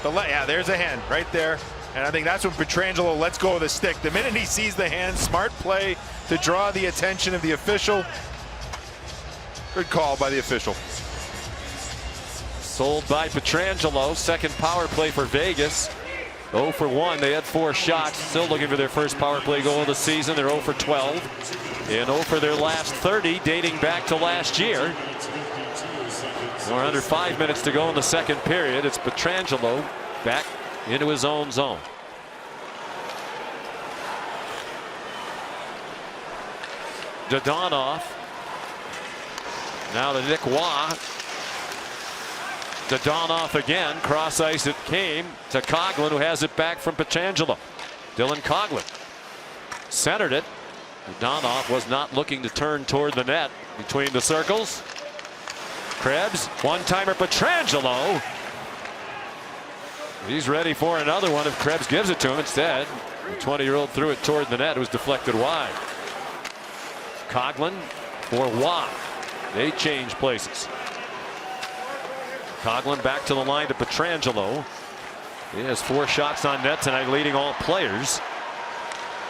Yeah, there's a hand right there. And I think that's when Pietrangelo lets go of the stick. The minute he sees the hand, smart play to draw the attention of the official. Good call by the official. Sold by Pietrangelo. Second power play for Vegas. 0 for 1. They had 4 shots. Still looking for their first power play goal of the season. They're 0 for 12. And 0 for their last 30, dating back to last year. We're under 5 minutes to go in the second period. It's Pietrangelo back into his own zone. Dadonov. Now to Nick Waugh. Dadonov again. Cross ice it came to Coghlan, who has it back from Pietrangelo. Dylan Coghlan centered it. Dadonov was not looking to turn toward the net between the circles. Krebs, one-timer Pietrangelo. He's ready for another one if Krebs gives it to him. Instead, the 20-year-old threw it toward the net. It was deflected wide. Coghlan for Waugh. They change places. Coghlan back to the line to Pietrangelo. He has 4 shots on net tonight, leading all players.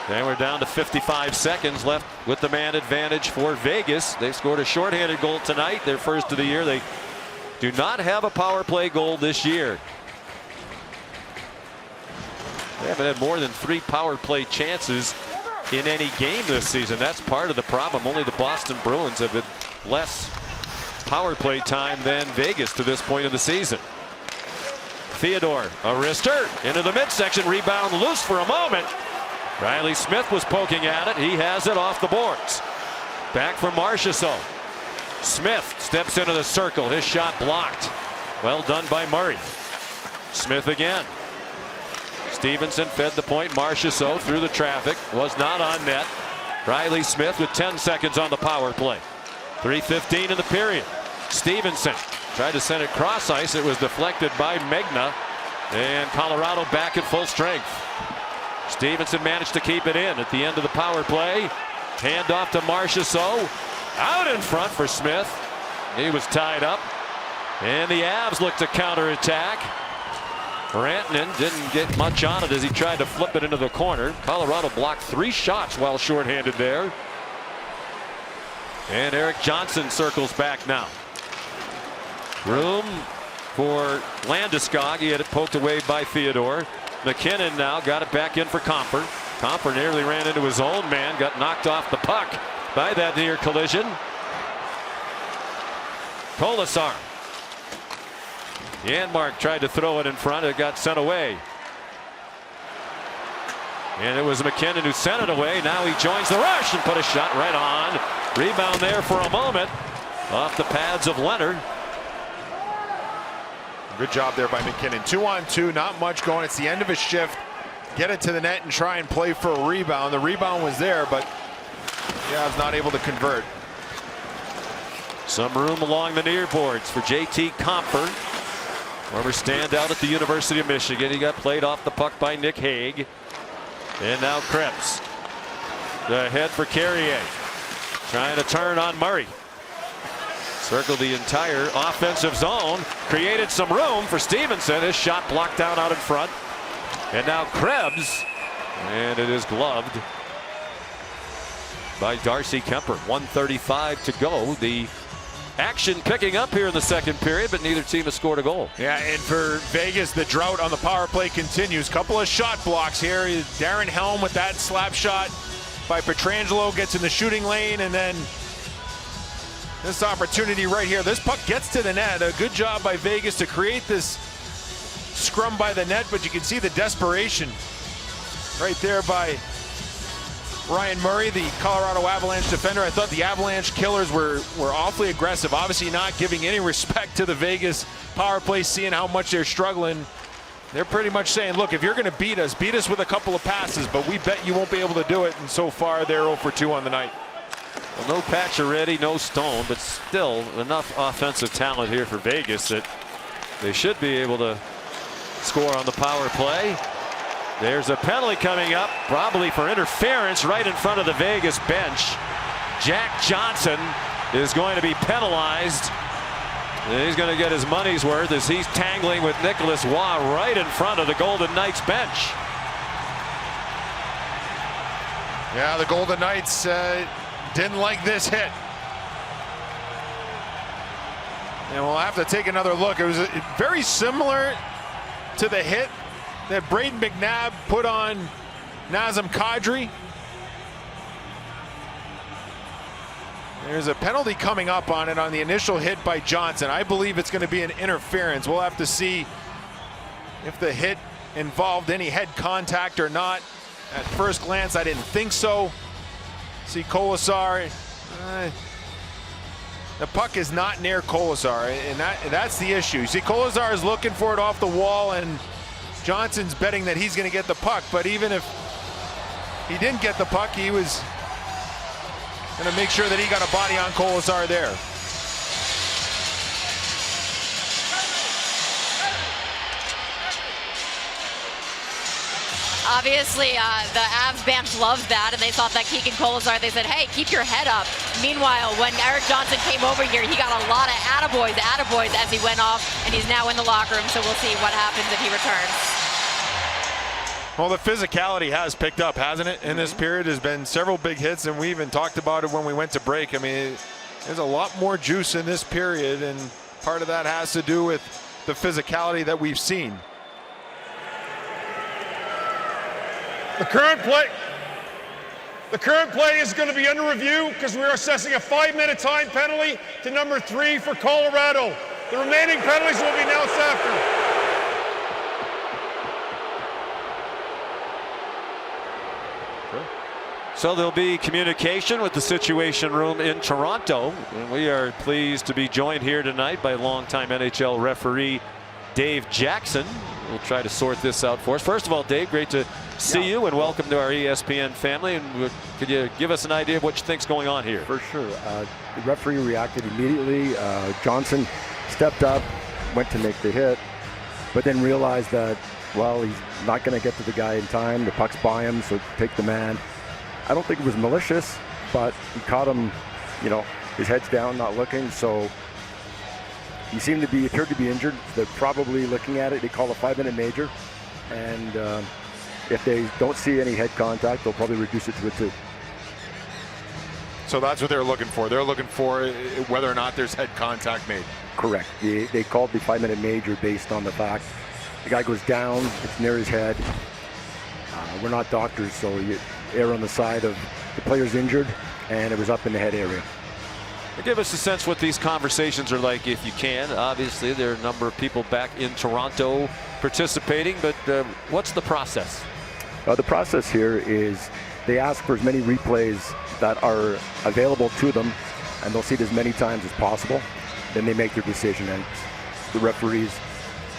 And we're down to 55 seconds left with the man advantage for Vegas. They scored a shorthanded goal tonight, their first of the year. They do not have a power play goal this year. They haven't had more than 3 power play chances in any game this season. That's part of the problem. Only the Boston Bruins have had less power play time than Vegas to this point of the season. Theodore, a wrister into the midsection, rebound loose for a moment. Riley Smith was poking at it. He has it off the boards. Back for Marchessault. Smith steps into the circle. His shot blocked. Well done by Murray. Smith again. Stevenson fed the point. Marchessault through the traffic. Was not on net. Riley Smith with 10 seconds on the power play. 3:15 in the period. Stevenson tried to send it cross ice. It was deflected by Megna. And Colorado back at full strength. Stevenson managed to keep it in at the end of the power play. Hand off to Marchessault. Out in front for Smith. He was tied up. And the Avs look to counterattack. Rantanen didn't get much on it as he tried to flip it into the corner. Colorado blocked 3 shots while shorthanded there. And Eric Johnson circles back now. Room for Landeskog. He had it poked away by Theodore. McKinnon now got it back in for Comfort. Comper nearly ran into his own man, got knocked off the puck by that near collision. Kolasar. Janmark tried to throw it in front. It got sent away. And it was McKinnon who sent it away. Now he joins the rush and put a shot right on. Rebound there for a moment off the pads of Leonard. Good job there by McKinnon. 2-on-2, not much going. It's the end of a shift. Get it to the net and try and play for a rebound. The rebound was there, but yeah, I was not able to convert. Some room along the near boards for JT Compher. Former standout at the University of Michigan. He got played off the puck by Nick Hague. And now Krebs. The head for Carrier. Trying to turn on Murray. Circled the entire offensive zone. Created some room for Stevenson. His shot blocked down out in front. And now Krebs. And it is gloved by Darcy Kemper. 1:35 to go. The action picking up here in the second period, but neither team has scored a goal. Yeah, and for Vegas, the drought on the power play continues. Couple of shot blocks here. Darren Helm with that slap shot by Pietrangelo gets in the shooting lane, and then this opportunity right here. This puck gets to the net. A good job by Vegas to create this scrum by the net, but you can see the desperation right there by Ryan Murray, the Colorado Avalanche defender. I thought the Avalanche killers were awfully aggressive. Obviously not giving any respect to the Vegas power play, seeing how much they're struggling. They're pretty much saying, look, if you're going to beat us with a couple of passes, but we bet you won't be able to do it. And so far, they're 0 for 2 on the night. Well, no Pacioretty, no Stone, but still enough offensive talent here for Vegas that they should be able to score on the power play. There's a penalty coming up, probably for interference right in front of the Vegas bench. Jack Johnson is going to be penalized. And he's going to get his money's worth as he's tangling with Nicholas Waugh right in front of the Golden Knights bench. Yeah, the Golden Knights didn't like this hit. And we'll have to take another look. It was very similar to the hit that Braden McNabb put on Nazem Kadri. There's a penalty coming up on it on the initial hit by Johnson. I believe it's going to be an interference. We'll have to see if the hit involved any head contact or not. At first glance, I didn't think so. See Kolasar. The puck is not near Kolasar, and that's the issue. See, Kolasar is looking for it off the wall, and Johnson's betting that he's going to get the puck. But even if he didn't get the puck, he was going to make sure that he got a body on Kolasar there. Obviously, the Avs bench loved that, and they thought that Keegan Kolasar, they said, hey, keep your head up. Meanwhile, when Eric Johnson came over here, he got a lot of attaboys as he went off, and he's now in the locker room, so we'll see what happens if he returns. Well, the physicality has picked up, hasn't it? In this period, there's been several big hits, and we even talked about it when we went to break. I mean, there's a lot more juice in this period, and part of that has to do with the physicality that we've seen. The current play is going to be under review because we're assessing a 5-minute time penalty to number 3 for Colorado. The remaining penalties will be announced after. So there'll be communication with the Situation Room in Toronto. And we are pleased to be joined here tonight by longtime NHL referee Dave Jackson. We'll try to sort this out for us. First of all, Dave, great to see you and welcome to our ESPN family. And could you give us an idea of what you think's going on here? For sure. The referee reacted immediately. Johnson stepped up, went to make the hit, but then realized that, well, he's not going to get to the guy in time. The puck's by him, so take the man. I don't think it was malicious, but he caught him, you know, his head's down, not looking, so he appeared to be injured. They're probably looking at it. They call a 5-minute major, and if they don't see any head contact, they'll probably reduce it to a 2. So that's what they're looking for. They're looking for whether or not there's head contact made. Correct. They called the 5-minute major based on the fact the guy goes down, it's near his head. We're not doctors, so you err on the side of the player's injured, and it was up in the head area. Give us a sense what these conversations are like, if you can. Obviously, there are a number of people back in Toronto participating, but what's the process? The process here is they ask for as many replays that are available to them, and they'll see it as many times as possible. Then they make their decision, and the referees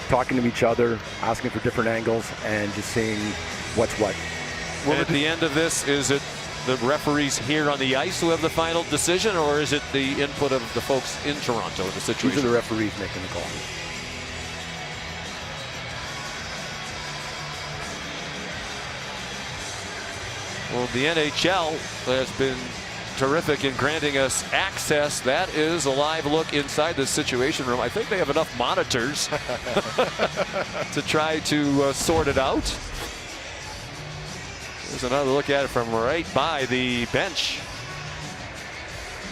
talking to each other, asking for different angles, and just seeing what's what. Well, at the end of this, is it the referees here on the ice who have the final decision, or is it the input of the folks in Toronto in the situation? These are the referees making the call. Well, the NHL has been terrific in granting us access. That is a live look inside the Situation Room. I think they have enough monitors to try to sort it out. There's another look at it from right by the bench.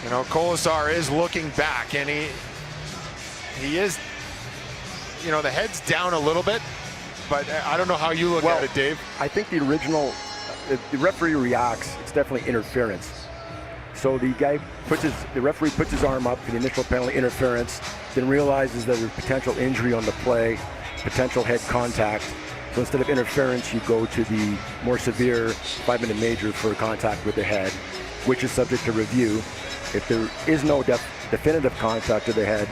You know, Kolesar is looking back, and he is, you know, the head's down a little bit, but I don't know how you look at it, Dave. I think the original, the referee reacts, it's definitely interference. So the referee puts his arm up for the initial penalty, interference, then realizes that there's potential injury on the play, potential head contact. So instead of interference, you go to the more severe 5-minute major for contact with the head, which is subject to review. If there is no definitive contact to the head,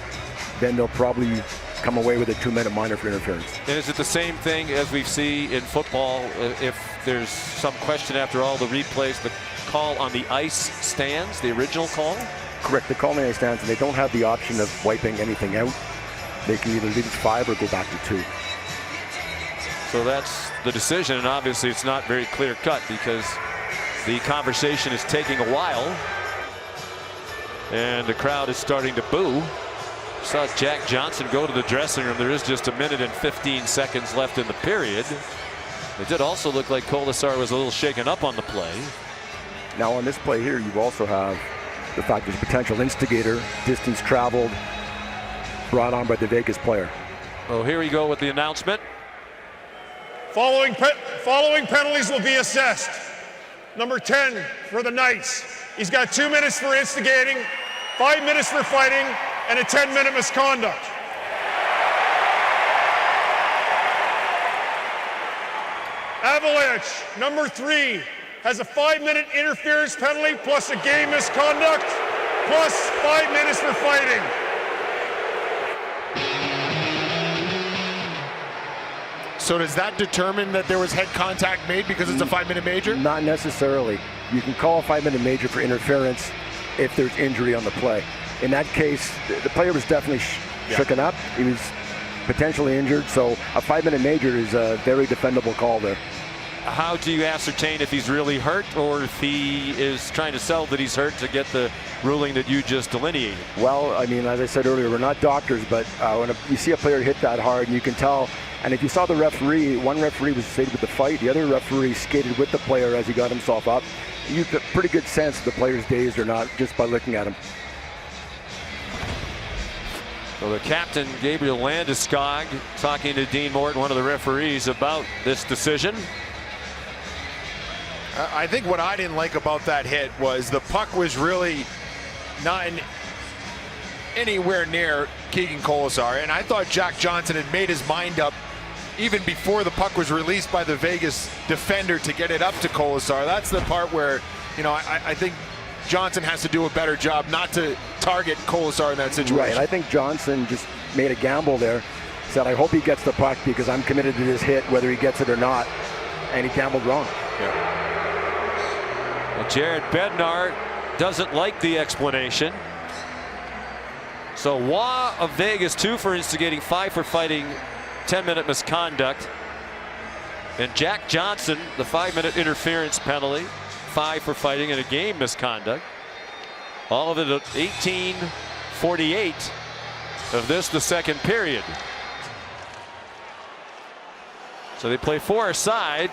then they'll probably come away with a 2-minute minor for interference. And is it the same thing as we see in football? If there's some question after all the replays, the call on the ice stands, the original call? Correct, the call on the ice stands, and they don't have the option of wiping anything out. They can either leave it 5 or go back to 2. So that's the decision, and obviously it's not very clear cut because the conversation is taking a while and the crowd is starting to boo. Saw Jack Johnson go to the dressing room. There is just 1 minute and 15 seconds left in the period. It did also look like Kolesar was a little shaken up on the play. Now on this play here, you also have the fact there's a potential instigator, distance traveled, brought on by the Vegas player. Oh, here we go with the announcement. Following penalties will be assessed. Number 10 for the Knights. He's got 2 minutes for instigating, 5 minutes for fighting, and a 10-minute misconduct. Avalanche, number 3, has a 5-minute interference penalty plus a game misconduct plus 5 minutes for fighting. So does that determine that there was head contact made because it's a 5-minute major? Not necessarily. You can call a 5-minute major for interference if there's injury on the play. In that case, the player was definitely shooken up. He was potentially injured, so a 5-minute major is a very defendable call there. How do you ascertain if he's really hurt or if he is trying to sell that he's hurt to get the ruling that you just delineated? Well, I mean, as I said earlier, we're not doctors, but when you see a player hit that hard, and you can tell. And if you saw the referee, one referee was associated with the fight, the other referee skated with the player as he got himself up. You get a pretty good sense of the player's dazed or not just by looking at him. So the captain, Gabriel Landeskog, talking to Dean Morton, one of the referees, about this decision. I think what I didn't like about that hit was the puck was really not anywhere near Keegan Kolesar, and I thought Jack Johnson had made his mind up even before the puck was released by the Vegas defender to get it up to Kolesar. That's the part where, you know, I think Johnson has to do a better job not to target Kolesar in that situation. Right, I think Johnson just made a gamble there. Said, I hope he gets the puck because I'm committed to this hit whether he gets it or not. And he gambled wrong. Yeah. Well, Jared Bednar doesn't like the explanation. So Waugh of Vegas, 2 for instigating, 5 for fighting, 10-minute misconduct. And Jack Johnson, the 5-minute interference penalty, 5 for fighting and a game misconduct. All of it at 18:48 of this, the second period. So they play 4 aside.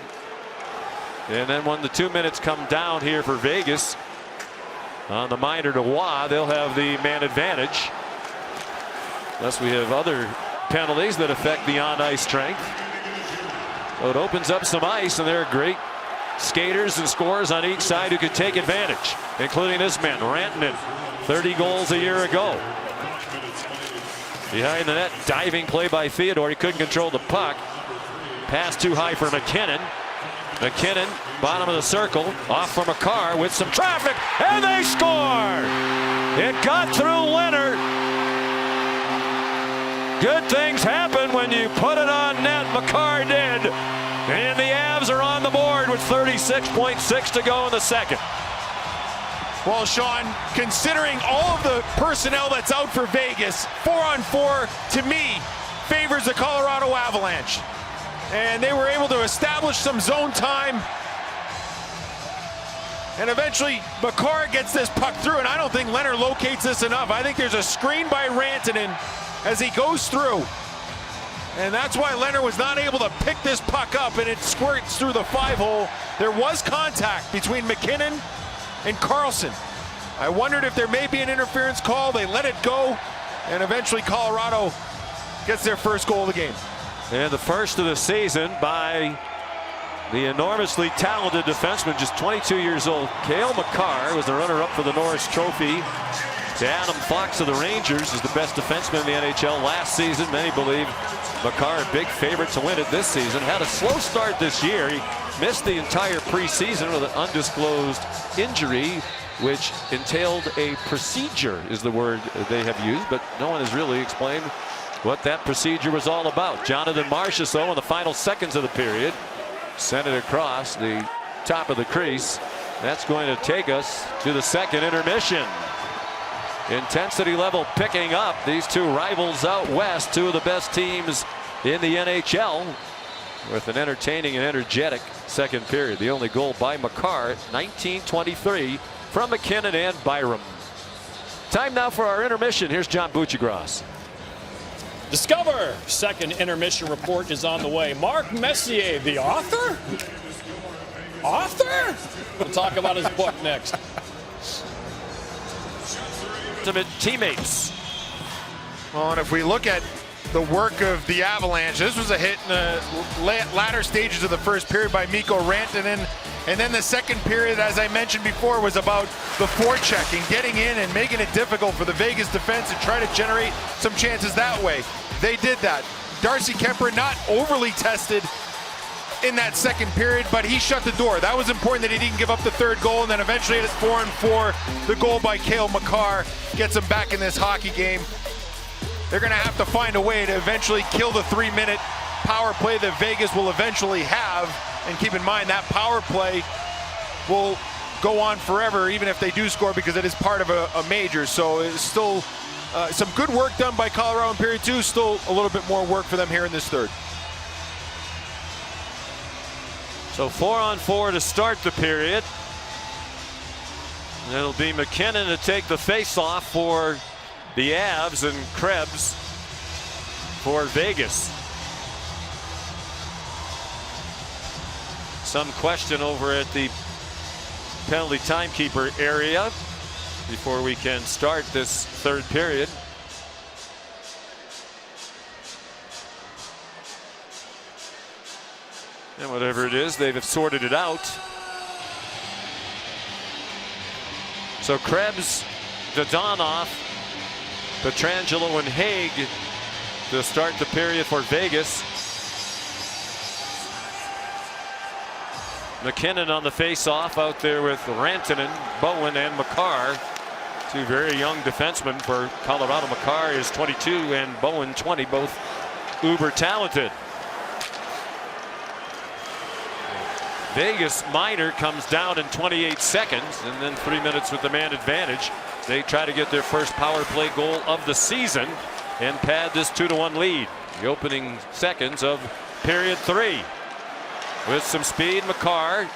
And then when the 2 minutes come down here for Vegas on the minor to Waugh, they'll have the man advantage. Unless we have other penalties that affect the on-ice strength. So it opens up some ice, and there are great skaters and scorers on each side who could take advantage, including this man, Rantanen, 30 goals a year ago. Behind the net, diving play by Theodore. He couldn't control the puck. Pass too high for McKinnon. McKinnon, bottom of the circle, off from Makar with some traffic, and they score! It got through Leonard. Good things happen when you put it on net. Makar did. And the Avs are on the board with 36.6 to go in the second. Well, Sean, considering all of the personnel that's out for Vegas, 4-on-4 to me favors the Colorado Avalanche. And they were able to establish some zone time. And eventually, Makar gets this puck through, and I don't think Leonard locates this enough. I think there's a screen by Rantanen as he goes through. And that's why Leonard was not able to pick this puck up, and it squirts through the 5-hole. There was contact between McKinnon and Carlson. I wondered if there may be an interference call. They let it go, and eventually Colorado gets their first goal of the game. And the first of the season by the enormously talented defenseman, just 22 years old. Cale Makar was the runner-up for the Norris Trophy. Adam Fox of the Rangers is the best defenseman in the NHL last season. Many believe Makar a big favorite to win it this season. Had a slow start this year. He missed the entire preseason with an undisclosed injury, which entailed a procedure, is the word they have used, but no one has really explained what that procedure was all about. Jonathan Marchessault, though, in the final seconds of the period, sent it across the top of the crease. That's going to take us to the second intermission. Intensity level picking up. These two rivals out west, two of the best teams in the NHL, with an entertaining and energetic second period. The only goal by Makar, 19:23 from McKinnon and Byram. Time now for our intermission. Here's John Buccigross. Discover second intermission report is on the way. Mark Messier, the author? We'll talk about his book next. Ultimate teammates. Well, and if we look at the work of the Avalanche, this was a hit in the latter stages of the first period by Mikko Rantanen. And then the second period, as I mentioned before, was about the forechecking, getting in and making it difficult for the Vegas defense to try to generate some chances that way. They did that. Darcy Kemper not overly tested in that second period, but he shut the door. That was important that he didn't give up the third goal, and then eventually at 4-on-4, the goal by Cale Makar gets him back in this hockey game. They're going to have to find a way to eventually kill the 3-minute power play that Vegas will eventually have. And keep in mind that power play will go on forever, even if they do score, because it is part of a major. So it's still some good work done by Colorado in period two. Still a little bit more work for them here in this third. So 4-on-4 to start the period. And it'll be McKinnon to take the face-off for the Avs and Krebs for Vegas. Some question over at the penalty timekeeper area before we can start this third period. And whatever it is, they've sorted it out. So Krebs, Dadonov, Pietrangelo, and Haig to start the period for Vegas. McKinnon on the face-off out there with Rantanen, Bowen, and Makar. Two very young defensemen for Colorado. Makar is 22 and Bowen 20, both uber talented. Vegas minor comes down in 28 seconds, and then 3 minutes with the man advantage. They try to get their first power play goal of the season and pad this 2-1 lead. The opening seconds of period three. With some speed, Makar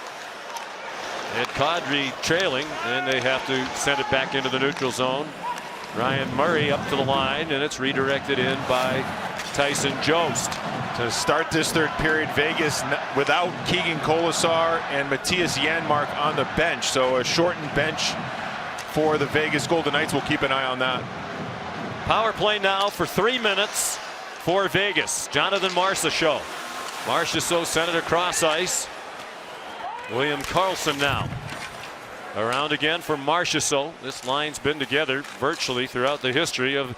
and Kadri trailing, and they have to send it back into the neutral zone. Ryan Murray up to the line, and it's redirected in by Tyson Jost. To start this third period, Vegas without Keegan Colasar and Matthias Janmark on the bench. So a shortened bench for the Vegas Golden Knights. We'll keep an eye on that. Power play now for 3 minutes for Vegas. Jonathan Marchessault. Marchessault sent it across ice. William Karlsson now. Around again for Marchessault. This line's been together virtually throughout the history of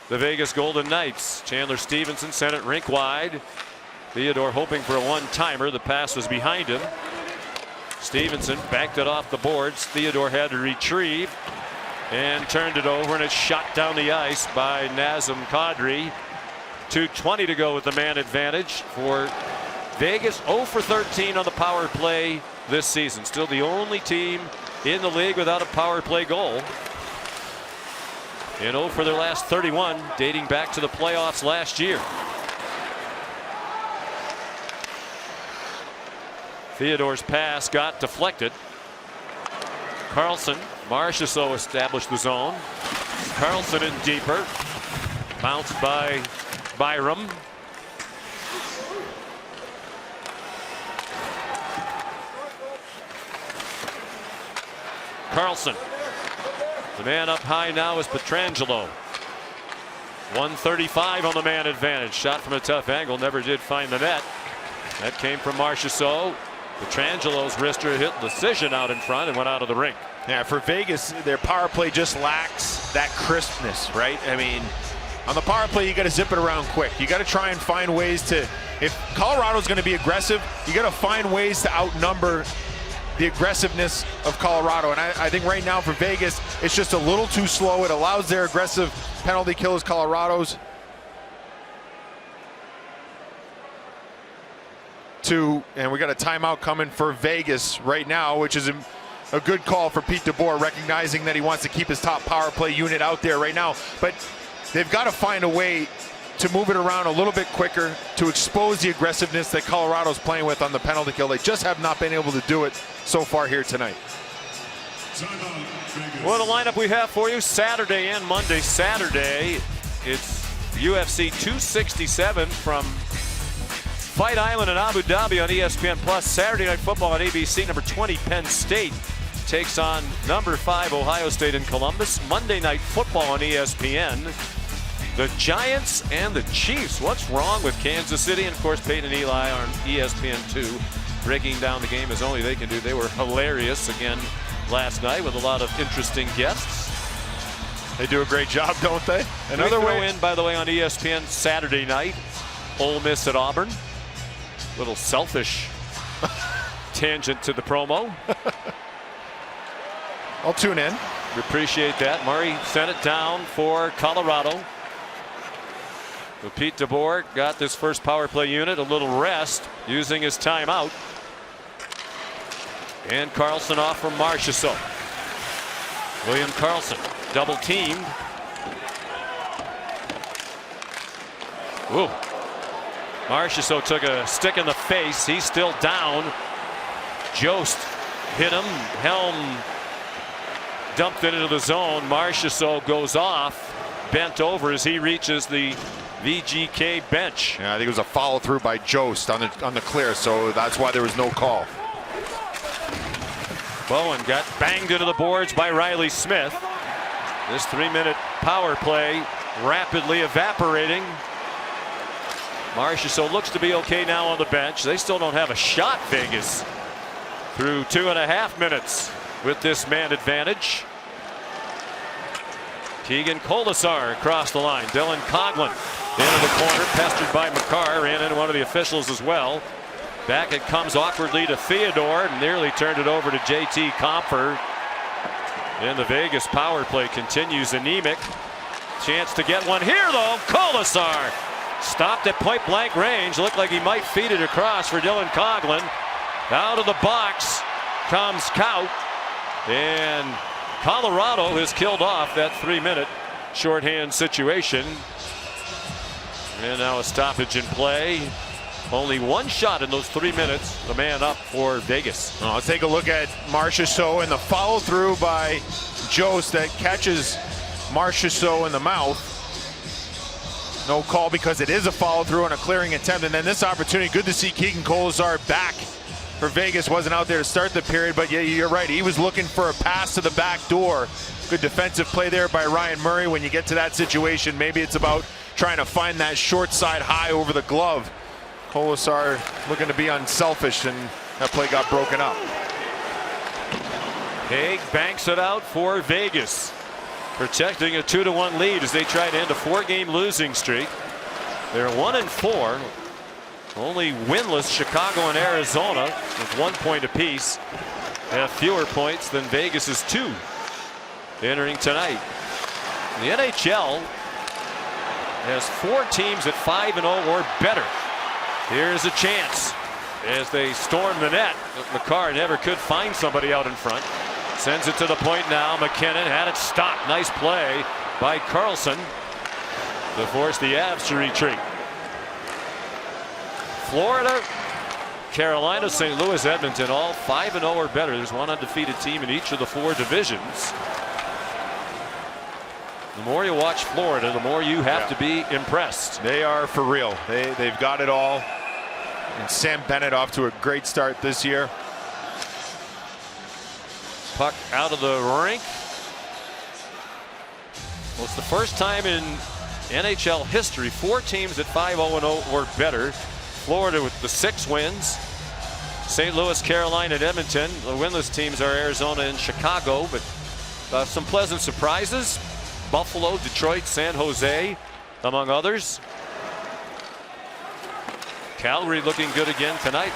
the Vegas Golden Knights. Chandler Stevenson sent it rink wide. Theodore hoping for a one-timer. The pass was behind him. Stevenson backed it off the boards. Theodore had to retrieve and turned it over, and it's shot down the ice by Nazem Kadri. 2:20 to go with the man advantage for Vegas. 0 for 13 on the power play this season. Still the only team in the league without a power play goal. And 0 for their last 31, dating back to the playoffs last year. Theodore's pass got deflected. Karlsson, Marchessault established the zone. Karlsson in deeper. Bounced by Byram. Karlsson. The man up high now is Pietrangelo. 135 on the man advantage. Shot from a tough angle, never did find the net. That came from Marchessault. Pietrangelo's wrister hit Decision out in front and went out of the rink. Yeah, for Vegas, their power play just lacks that crispness, right? I mean, on the power play, you got to zip it around quick. You got to try and find ways to, if Colorado's going to be aggressive, you got to find ways to outnumber the aggressiveness of Colorado. And I think right now for Vegas, it's just a little too slow. It allows their aggressive penalty killers, Colorado's, and we got a timeout coming for Vegas right now, which is a good call for Pete DeBoer, recognizing that he wants to keep his top power play unit out there right now. But they've got to find a way to move it around a little bit quicker to expose the aggressiveness that Colorado's playing with on the penalty kill. They just have not been able to do it so far here tonight. Well, the lineup we have for you Saturday and Monday. Saturday, it's UFC 267 from Fight Island in Abu Dhabi on ESPN Plus. Saturday Night Football on ABC. Number 20 Penn State takes on number 5 Ohio State in Columbus. Monday Night Football on ESPN. The Giants and the Chiefs. What's wrong with Kansas City? And of course Peyton and Eli on ESPN2, breaking down the game as only they can do. They were hilarious again last night with a lot of interesting guests. They do a great job, don't they? Another win, by the way, on ESPN Saturday night. Ole Miss at Auburn. Little selfish tangent to the promo. I'll tune in. We appreciate that. Murray sent it down for Colorado. So Pete DeBoer got this first power play unit a little rest using his timeout. And Karlsson off from Marchessault. William Karlsson double teamed. Ooh. Marchessault took a stick in the face. He's still down. Jost hit him. Helm dumped it into the zone. Marchessault goes off, bent over as he reaches the VGK bench. Yeah, I think it was a follow through by Jost on the clear, so that's why there was no call. Bowen got banged into the boards by Riley Smith. This 3-minute power play rapidly evaporating. Marchessault looks to be okay now on the bench. They still don't have a shot, Vegas, through 2.5 minutes with this man advantage. Keegan Colasar across the line. Dylan Coghlan into the corner, pestered by Makar, ran into one of the officials as well. Back it comes awkwardly to Theodore, nearly turned it over to JT Compher. And the Vegas power play continues anemic. Chance to get one here though. Colasar stopped at point blank range. Looked like he might feed it across for Dylan Coghlan. Out of the box comes Kaut. And Colorado has killed off that 3-minute shorthand situation. And now a stoppage in play. Only one shot in those 3 minutes. The man up for Vegas. Oh, let's take a look at Marchessault and the follow through by Jost that catches Marchessault in the mouth. No call because it is a follow through and a clearing attempt. And then this opportunity, good to see Keegan Colasar back for Vegas. Wasn't out there to start the period, but yeah, you're right. He was looking for a pass to the back door. Good defensive play there by Ryan Murray. When you get to that situation, maybe it's about trying to find that short side high over the glove Colasar looking to be unselfish, and that play got broken up. Haig banks it out for Vegas, protecting a 2-1 lead as they try to end a 4-game losing streak. They're 1-4. Only winless Chicago and Arizona with 1 point apiece have fewer points than Vegas's 2 entering tonight. The NHL has 4 teams at 5-0 or better. Here's a chance as they storm the net. McCarr never could find somebody out in front. Sends it to the point now. McKinnon had it stopped. Nice play by Carlson to force the Avs to retreat. Florida, Carolina, St. Louis, Edmonton, all 5-0 or better. There's one undefeated team in each of the 4 divisions. The more you watch Florida, the more you have to be impressed. They are for real. They've got it all. And Sam Bennett off to a great start this year. Puck out of the rink. Well, it's the first time in NHL history 4 teams at 5-0 or better. Florida with the 6 wins. St. Louis, Carolina, and Edmonton. The winless teams are Arizona and Chicago, but some pleasant surprises. Buffalo, Detroit, San Jose, among others. Calgary looking good again tonight.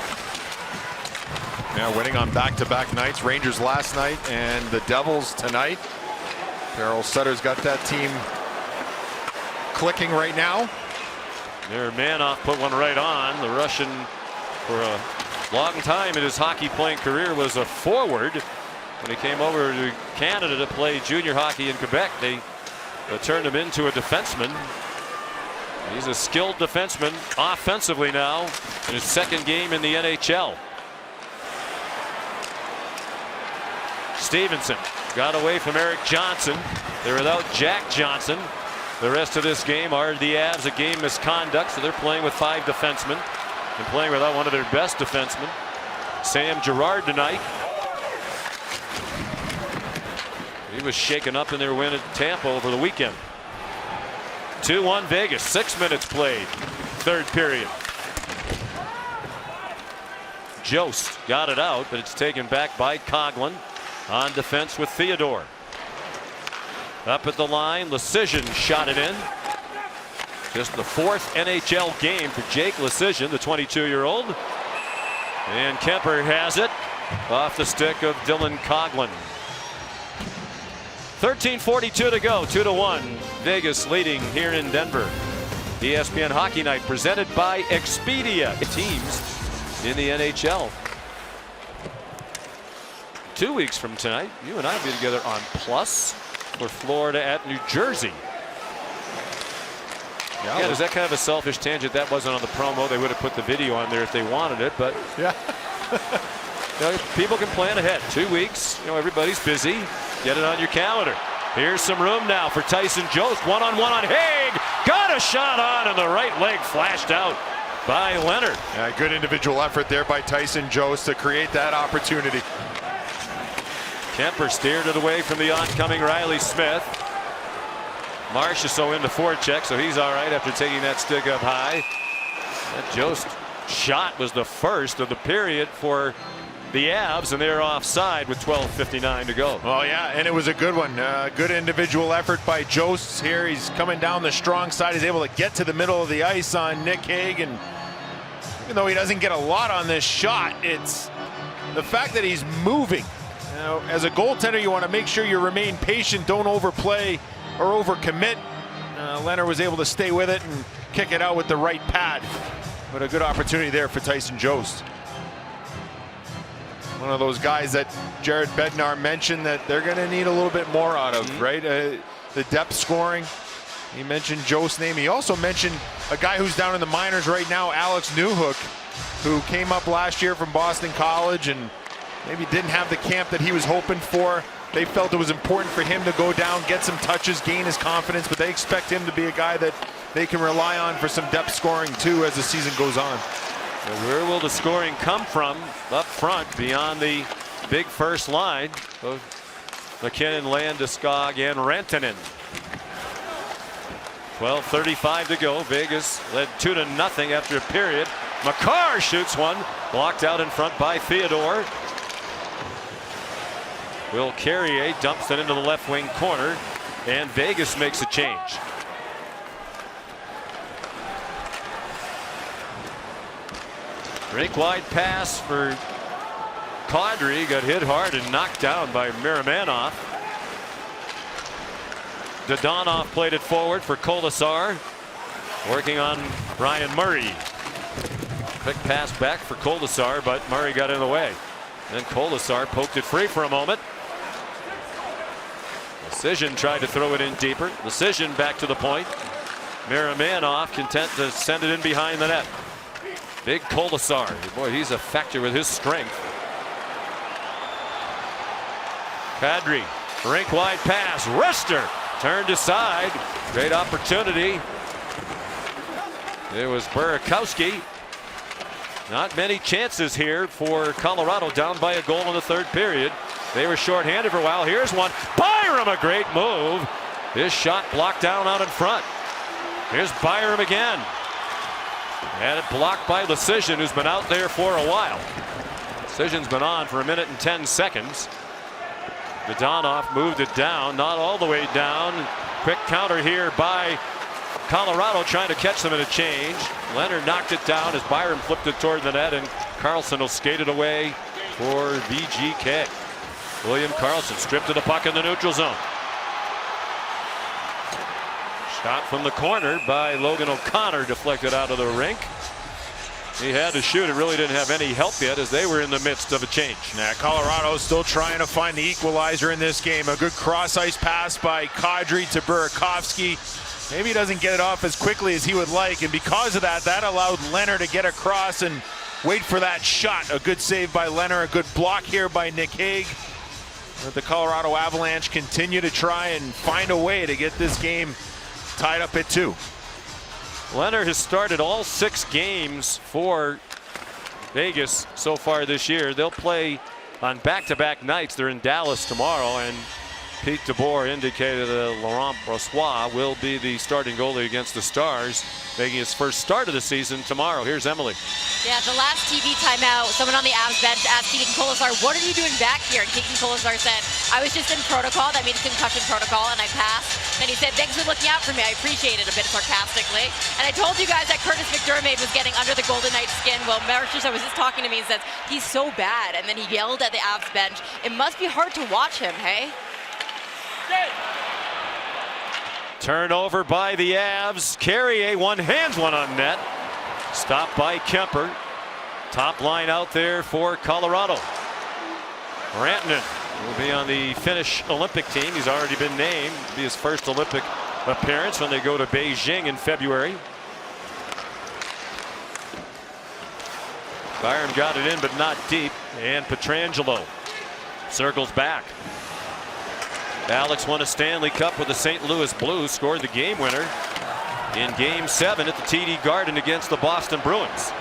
Yeah, winning on back-to-back nights. Rangers last night and the Devils tonight. Darryl Sutter's got that team clicking right now. Their Manoff put one right on. The Russian, for a long time in his hockey playing career, was a forward. When he came over to Canada to play junior hockey in Quebec, they turned him into a defenseman. He's a skilled defenseman offensively now in his 2nd game in the NHL. Stevenson got away from Eric Johnson. They're without Jack Johnson. The rest of this game are the Avs, a game misconduct, so they're playing with 5 defensemen and playing without one of their best defensemen, Sam Girard, tonight. He was shaken up in their win at Tampa over the weekend. 2-1 Vegas, 6 minutes played, 3rd period. Jost got it out, but it's taken back by Coghlan on defense with Theodore. Up at the line, Leschyshyn shot it in. Just the 4th NHL game for Jake Leschyshyn, the 22-year-old. And Kemper has it off the stick of Dylan Coghlan. 13:42 to go, 2-1. Vegas leading here in Denver. ESPN Hockey Night presented by Expedia. Teams in the NHL. 2 weeks from tonight, you and I will be together on Plus for Florida at New Jersey. Yeah, is that kind of a selfish tangent? That wasn't on the promo. They would have put the video on there if they wanted it, but yeah. People can plan ahead. 2 weeks, everybody's busy. Get it on your calendar. Here's some room now for Tyson Jost. One-on-one on Haig. Got a shot on, and the right leg flashed out by Leonard. Yeah, good individual effort there by Tyson Jost to create that opportunity. Kemper steered it away from the oncoming Riley Smith. Marsh is so into forecheck, so he's all right after taking that stick up high. That Jost shot was the first of the period for the Avs, and they're offside with 12:59 to go. Oh yeah, and it was a good one. Good individual effort by Jost here. He's coming down the strong side. He's able to get to the middle of the ice on Nick Haig, and even though he doesn't get a lot on this shot, it's the fact that he's moving. As a goaltender, you want to make sure you remain patient, don't overplay or overcommit. Leonard was able to stay with it and kick it out with the right pad. But a good opportunity there for Tyson Jost. One of those guys that Jared Bednar mentioned that they're going to need a little bit more out of, right? The depth scoring. He mentioned Jost's name. He also mentioned a guy who's down in the minors right now, Alex Newhook, who came up last year from Boston College and maybe didn't have the camp that he was hoping for. They felt it was important for him to go down, get some touches, gain his confidence, but they expect him to be a guy that they can rely on for some depth scoring too as the season goes on. Well, where will the scoring come from up front beyond the big first line of McKinnon, Landeskog, and Rantanen? 12:35 to go. Vegas led 2-0 after a period. Makar shoots one, blocked out in front by Theodore. Will Carrier dumps it into the left wing corner, and Vegas makes a change. Rink wide pass for Kadri, got hit hard and knocked down by Miramanoff. Dodonov played it forward for Kolasar, working on Ryan Murray. Quick pass back for Kolasar, but Murray got in the way. Then Kolasar poked it free for a moment. Decision tried to throw it in deeper. Decision back to the point. Miramanoff content to send it in behind the net. Big Kolasar. Boy, he's a factor with his strength. Kadri, rink wide pass. Rister turned aside. Great opportunity. It was Burakovsky. Not many chances here for Colorado, down by a goal in the third period. They were shorthanded for a while. Here's one. Byram, a great move. His shot blocked down out in front. Here's Byram again. Had it blocked by Decision, who's been out there for a while. Decision's been on for 1 minute and 10 seconds. Dodonov moved it down, not all the way down. Quick counter here by Colorado, trying to catch them in a change. Leonard knocked it down as Byram flipped it toward the net, and Carlson will skate it away for VGK. William Carlson stripped of the puck in the neutral zone. Shot from the corner by Logan O'Connor, deflected out of the rink. He had to shoot. It really didn't have any help yet, as they were in the midst of a change. Now, Colorado still trying to find the equalizer in this game. A good cross-ice pass by Kadri to Burakovsky. Maybe he doesn't get it off as quickly as he would like, and because of that, that allowed Leonard to get across and wait for that shot. A good save by Leonard, a good block here by Nick Hague. The Colorado Avalanche continue to try and find a way to get this game tied up at 2. Leonard has started all 6 games for Vegas so far this year. They'll play on back-to-back nights. They're in Dallas tomorrow, and Pete DeBoer indicated that Laurent Brossoit will be the starting goalie against the Stars, making his first start of the season tomorrow. Here's Emily. Yeah, the last TV timeout, someone on the Avs bench asked Keegan Kolasar, "What are you doing back here?" And Keegan Kolasar said, "I was just in protocol. That means concussion protocol, and I passed." And he said, "Thanks for looking out for me. I appreciate it," a bit sarcastically. And I told you guys that Curtis McDermott was getting under the Golden Knights' skin. Well, Marchessault was just talking to me and says, "He's so bad." And then he yelled at the Avs bench. It must be hard to watch him, hey? Turnover by the Avs. Carrier one-hands one on net. Stopped by Kemper. Top line out there for Colorado. Rantanen will be on the Finnish Olympic team. He's already been named. It'll be his first Olympic appearance when they go to Beijing in February. Byram got it in, but not deep. And Pietrangelo circles back. Alex won a Stanley Cup with the St. Louis Blues, scored the game winner in Game 7 at the TD Garden against the Boston Bruins.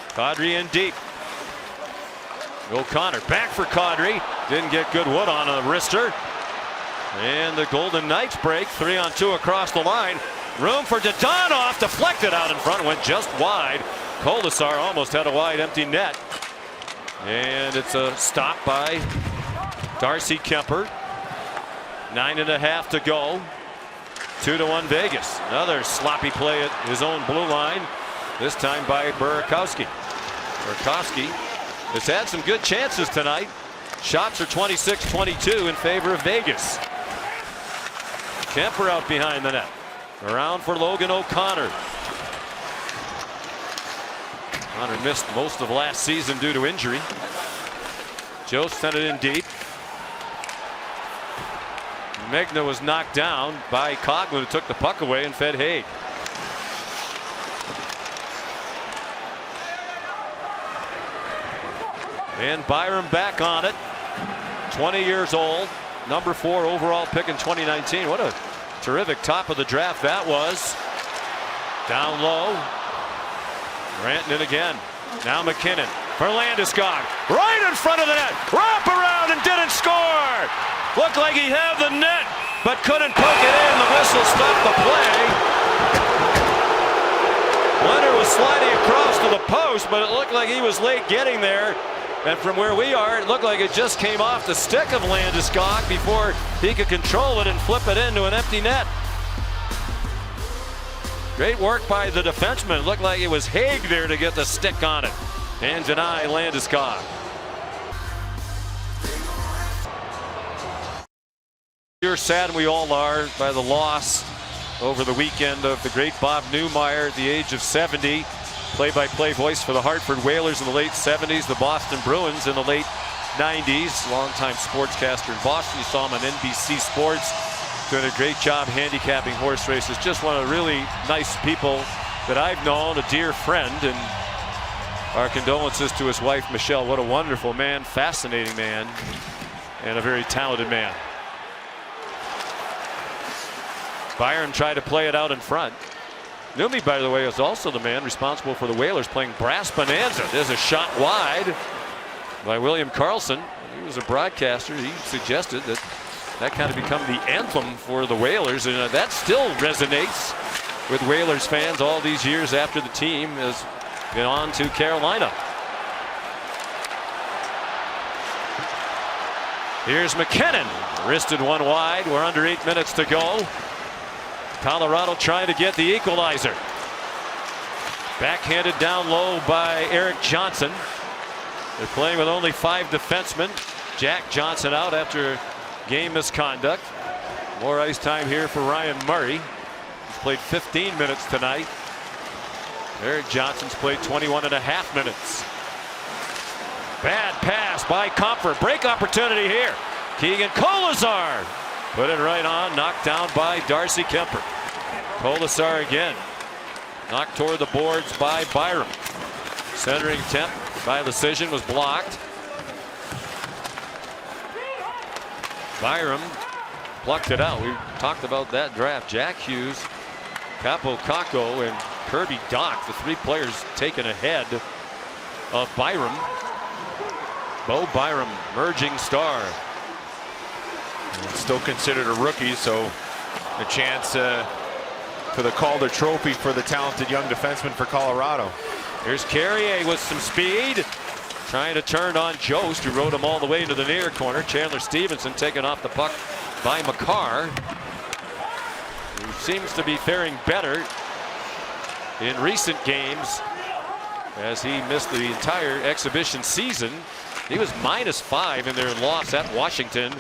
Kadri in deep. O'Connor back for Kadri. Didn't get good wood on a wrister. And the Golden Knights break 3-on-2 across the line. Room for Dodonov, deflected out in front, went just wide. Kolasar almost had a wide empty net. And it's a stop by Darcy Kemper. 9.5 to go. 2-1 Vegas. Another sloppy play at his own blue line, this time by Burakovsky. Burakovsky has had some good chances tonight. Shots are 26-22 in favor of Vegas. Kemper out behind the net. Around for Logan O'Connor. O'Connor missed most of last season due to injury. Joe sent it in deep. Megna was knocked down by Coughlin, who took the puck away and fed Hague. And Byram back on it. 20 years old. Number 4 overall pick in 2019. What a terrific top of the draft that was. Down low. Rantanen again. Now McKinnon for Landeskog. Right in front of the net. Wrap around and didn't score. Looked like he had the net, but couldn't poke it in. The whistle stopped the play. close, but it looked like he was late getting there. And from where we are, it looked like it just came off the stick of Landeskog before he could control it and flip it into an empty net. Great work by the defenseman. It looked like it was Haig there to get the stick on it and deny Landeskog. You're sad, and we all are, by the loss over the weekend of the great Bob Newmeyer at the age of 70. Play-by-play voice for the Hartford Whalers in the late 70s, the Boston Bruins in the late 90s. Longtime sportscaster in Boston. You saw him on NBC Sports doing a great job handicapping horse races. Just one of the really nice people that I've known, a dear friend, and our condolences to his wife, Michelle. What a wonderful man, fascinating man, and a very talented man. Byram tried to play it out in front. Newmy, by the way, is also the man responsible for the Whalers playing Brass Bonanza. There's a shot wide by William Karlsson. He was a broadcaster. He suggested that that kind of become the anthem for the Whalers, and that still resonates with Whalers fans all these years after the team has been on to Carolina. Here's McKinnon, wristed one wide. We're under 8 minutes to go. Colorado trying to get the equalizer. Backhanded down low by Eric Johnson. They're playing with only 5 defensemen. Jack Johnson out after game misconduct. More ice time here for Ryan Murray. He's played 15 minutes tonight. Eric Johnson's played 21.5 minutes. Bad pass by Comfort. Break opportunity here. Keegan Kolesar put it right on, knocked down by Darcy Kemper. Kolesar again, knocked toward the boards by Byram. Centering attempt by Decision was blocked. Byram plucked it out. We talked about that draft. Jack Hughes, Capo Caco, and Kirby Dock, the 3 players taken ahead of Byram. Bo Byram, emerging star. Still considered a rookie, so a chance for the Calder Trophy for the talented young defenseman for Colorado. Here's Carrier with some speed, trying to turn on Jost, who rode him all the way into the near corner. Chandler Stevenson taken off the puck by Makar, who seems to be faring better in recent games as he missed the entire exhibition season. He was -5 in their loss at Washington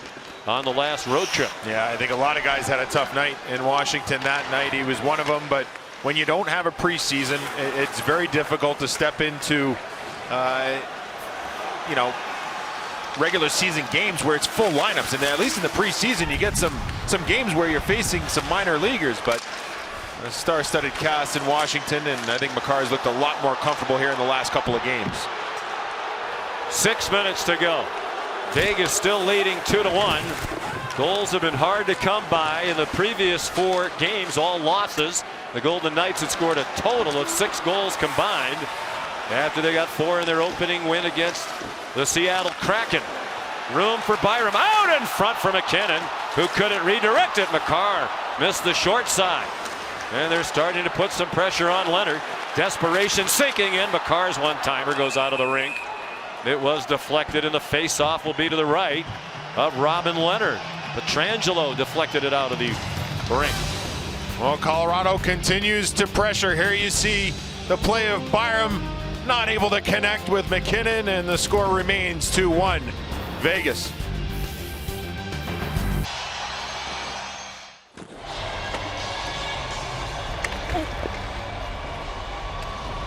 on the last road trip. Yeah, I think a lot of guys had a tough night in Washington that night. He was one of them, but when you don't have a preseason, it's very difficult to step into you know, regular season games where it's full lineups, and at least in the preseason you get some games where you're facing some minor leaguers. But a star-studded cast in Washington, and I think Makar's looked a lot more comfortable here in the last couple of games. 6 minutes to go. Vegas still leading 2-1. Goals have been hard to come by in the previous 4 games, all losses. The Golden Knights had scored a total of 6 goals combined after they got 4 in their opening win against the Seattle Kraken. Room for Byram, out in front for McKinnon, who couldn't redirect it. Makar missed the short side, and they're starting to put some pressure on Leonard. Desperation sinking in. Makar's one-timer goes out of the rink. It was deflected, and the face-off will be to the right of Robin Leonard. Petrangelo deflected it out of the rink. Well, Colorado continues to pressure. Here you see the play of Byram, not able to connect with McKinnon, and the score remains 2-1 Vegas.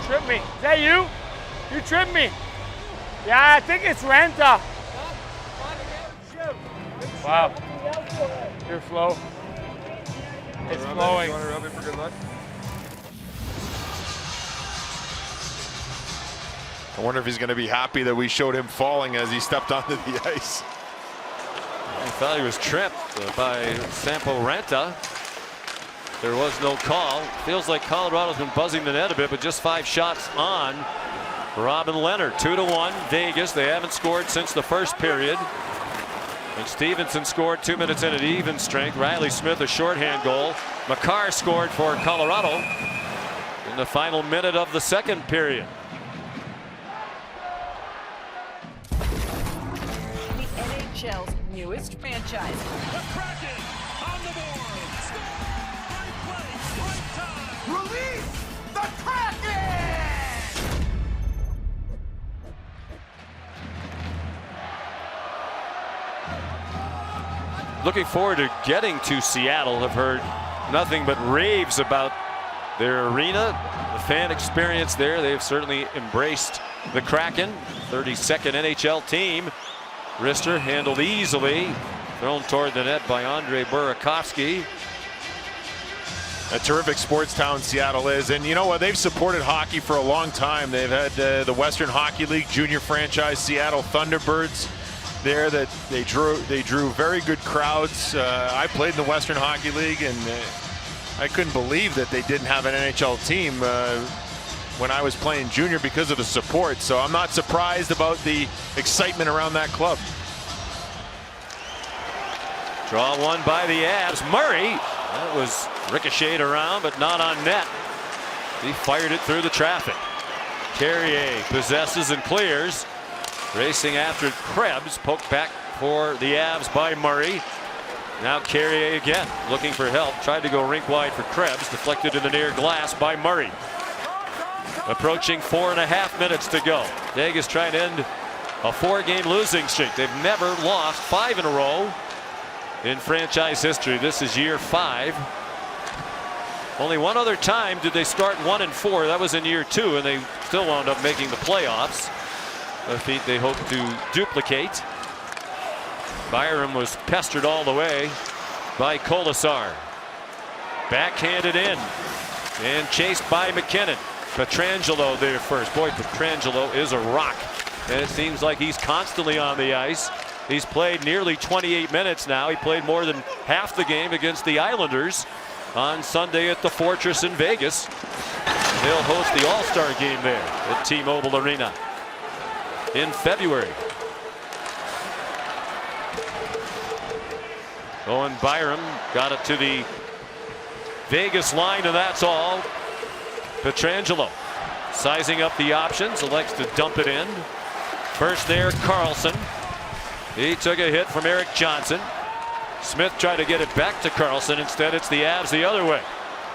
Tripped me. Is that you? You tripped me. Yeah, I think it's Renta. Wow. Your flow. It's flowing. You want to rub it for good luck? I wonder if he's going to be happy that we showed him falling as he stepped onto the ice. I thought he was tripped by Sampo Ranta. There was no call. Feels like Colorado's been buzzing the net a bit, but just 5 shots on Robin Leonard. 2-1 Vegas. They haven't scored since the first period. And Stevenson scored 2 minutes in at even strength. Riley Smith a shorthand goal. Makar scored for Colorado in the final minute of the second period. NHL's newest franchise. The Kraken on the board. Score! Right place, right time. Release the Kraken! Looking forward to getting to Seattle. Have heard nothing but raves about their arena, the fan experience there. They've certainly embraced the Kraken. 32nd NHL team. Rister handled easily, thrown toward the net by Andre Burakovsky. A terrific sports town Seattle is, and you know what, they've supported hockey for a long time. They've had the Western Hockey League junior franchise Seattle Thunderbirds there that they drew very good crowds. I played in the Western Hockey League, and I couldn't believe that they didn't have an NHL team when I was playing junior because of the support. So I'm not surprised about the excitement around that club. Draw one by the Avs. Murray, that was ricocheted around, but not on net. He fired it through the traffic. Carrier possesses and clears. Racing after Krebs, poked back for the Avs by Murray. Now Carrier again, looking for help. Tried to go rink wide for Krebs, deflected in the near glass by Murray. Approaching 4.5 minutes to go. Vegas trying to end a 4-game losing streak. They've never lost 5 in a row in franchise history. This is year 5. Only one other time did they start 1-4. That was in year 2, and they still wound up making the playoffs. A feat they hope to duplicate. Byram was pestered all the way by Kolasar. Backhanded in and chased by McKinnon. Pietrangelo there first. Boy, Pietrangelo is a rock, and it seems like he's constantly on the ice. He's played nearly 28 minutes now. He played more than half the game against the Islanders on Sunday at the Fortress in Vegas. They'll host the All-Star game there at T-Mobile Arena in February. Owen Byram got it to the Vegas line, and that's all. Pietrangelo sizing up the options, elects to dump it in. First there, Carlson. He took a hit from Eric Johnson. Smith tried to get it back to Carlson. Instead, it's the Avs the other way.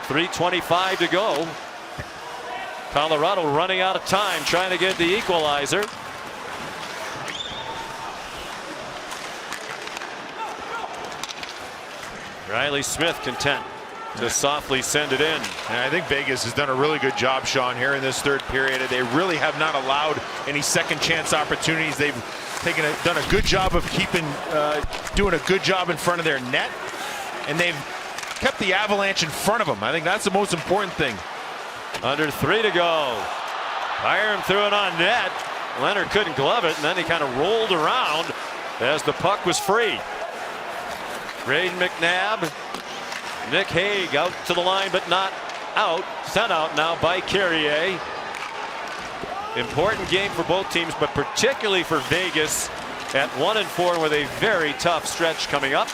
3:25 to go. Colorado running out of time, trying to get the equalizer. Riley Smith content to softly send it in. And I think Vegas has done a really good job, Sean, here in this third period. They really have not allowed any second chance opportunities. They've done a good job of doing a good job in front of their net, and they've kept the Avalanche in front of them. I think that's the most important thing. Under 3 to go. Byram threw it on net. Leonard couldn't glove it, and then he kind of rolled around as the puck was free. Braden McNabb. Nick Hague out to the line, but not out. Sent out now by Carrier. Important game for both teams, but particularly for Vegas at 1-4 with a very tough stretch coming up.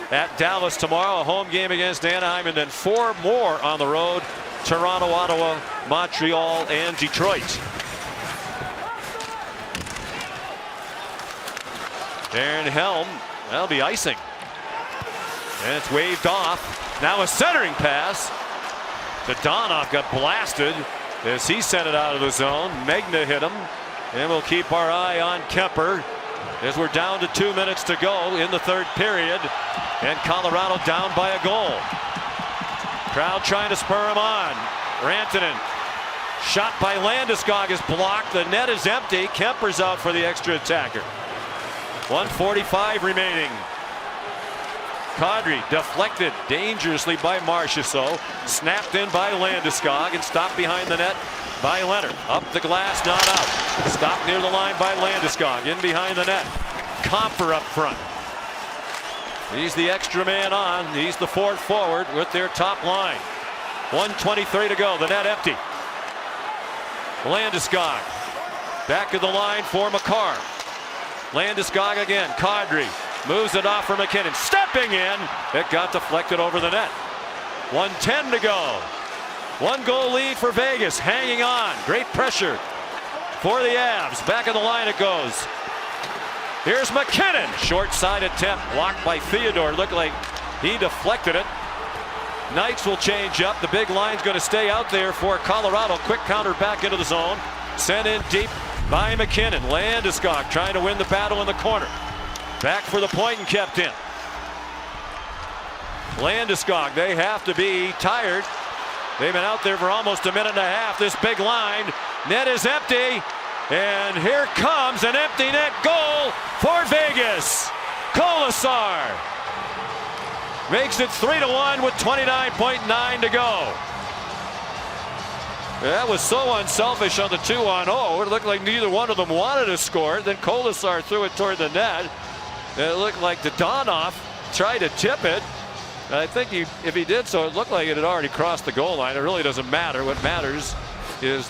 At Dallas tomorrow, a home game against Anaheim, and then 4 more on the road. Toronto, Ottawa, Montreal, and Detroit. Aaron Helm, that'll be icing. And it's waved off. Now a centering pass. Dadonov got blasted as he sent it out of the zone. Megna hit him. And we'll keep our eye on Kemper as we're down to 2 minutes to go in the third period. And Colorado down by a goal. Crowd trying to spur him on. Rantanen. Shot by Landeskog is blocked. The net is empty. Kemper's out for the extra attacker. 1:45 remaining. Kadri deflected dangerously by Marchessault. Snapped in by Landeskog and stopped behind the net by Leonard. Up the glass, not out. Stopped near the line by Landeskog. In behind the net. Comfer up front. He's the extra man on. He's the fourth forward with their top line. 1:23 to go. The net empty. Landeskog back of the line for Makar. Landeskog again. Kadri moves it off for McKinnon. Stepping in. It got deflected over the net. 1:10 to go. 1-goal lead for Vegas. Hanging on. Great pressure for the Avs. Back of the line it goes. Here's McKinnon. Short side attempt. Blocked by Theodore. Looked like he deflected it. Knights will change up. The big line's going to stay out there for Colorado. Quick counter back into the zone. Sent in deep by McKinnon. Landeskog trying to win the battle in the corner. Back for the point and kept in. Landeskog, they have to be tired. They've been out there for almost a minute and a half. This big line. Net is empty. And here comes an empty net goal for Vegas. Kolasar makes it 3-1 with 29.9 to go. That was so unselfish on the 2-on-0. It looked like neither one of them wanted to score. Then Kolasar threw it toward the net. And it looked like Dadonov tried to tip it. I think if he did so, it looked like it had already crossed the goal line. It really doesn't matter. What matters is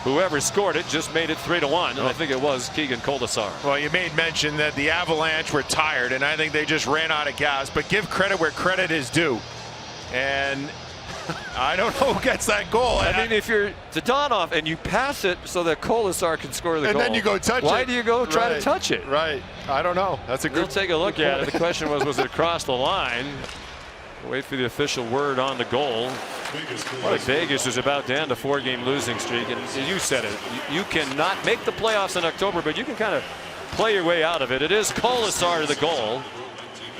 whoever scored it just made it 3-1, and I think it was Keegan Kolasar. Well, you made mention that the Avalanche were tired, and I think they just ran out of gas. But give credit where credit is due. And I don't know who gets that goal. I mean, if you're Dadonov and you pass it so that Kolasar can score the goal, and then you go touch it. Why do you go try to touch it? Right. I don't know. That's a good. We'll take a look at it. The question was it across the line? Wait for the official word on the goal. Vegas is about to end a 4-game losing streak, and you said it. You cannot make the playoffs in October, but you can kind of play your way out of it. It is Kolasar to the goal.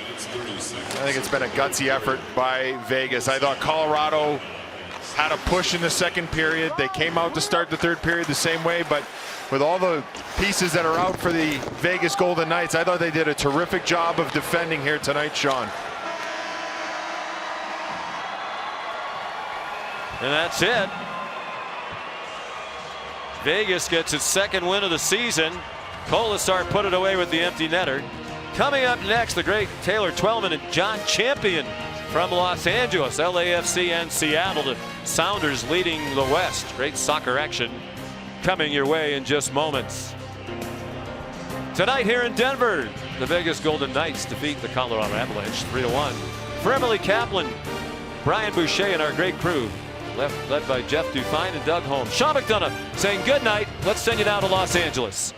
I think it's been a gutsy effort by Vegas. I thought Colorado had a push in the second period. They came out to start the third period the same way, but with all the pieces that are out for the Vegas Golden Knights, I thought they did a terrific job of defending here tonight, Sean. And that's it. Vegas gets its second win of the season. Kolasar put it away with the empty netter. Coming up next, the great Taylor Twellman and John Champion from Los Angeles, LAFC and Seattle. The Sounders leading the West. Great soccer action coming your way in just moments. Tonight here in Denver, the Vegas Golden Knights defeat the Colorado Avalanche 3-1. For Emily Kaplan, Brian Boucher, and our great crew, led by Jeff Dufine and Doug Holmes. Sean McDonough saying good night. Let's send you down to Los Angeles.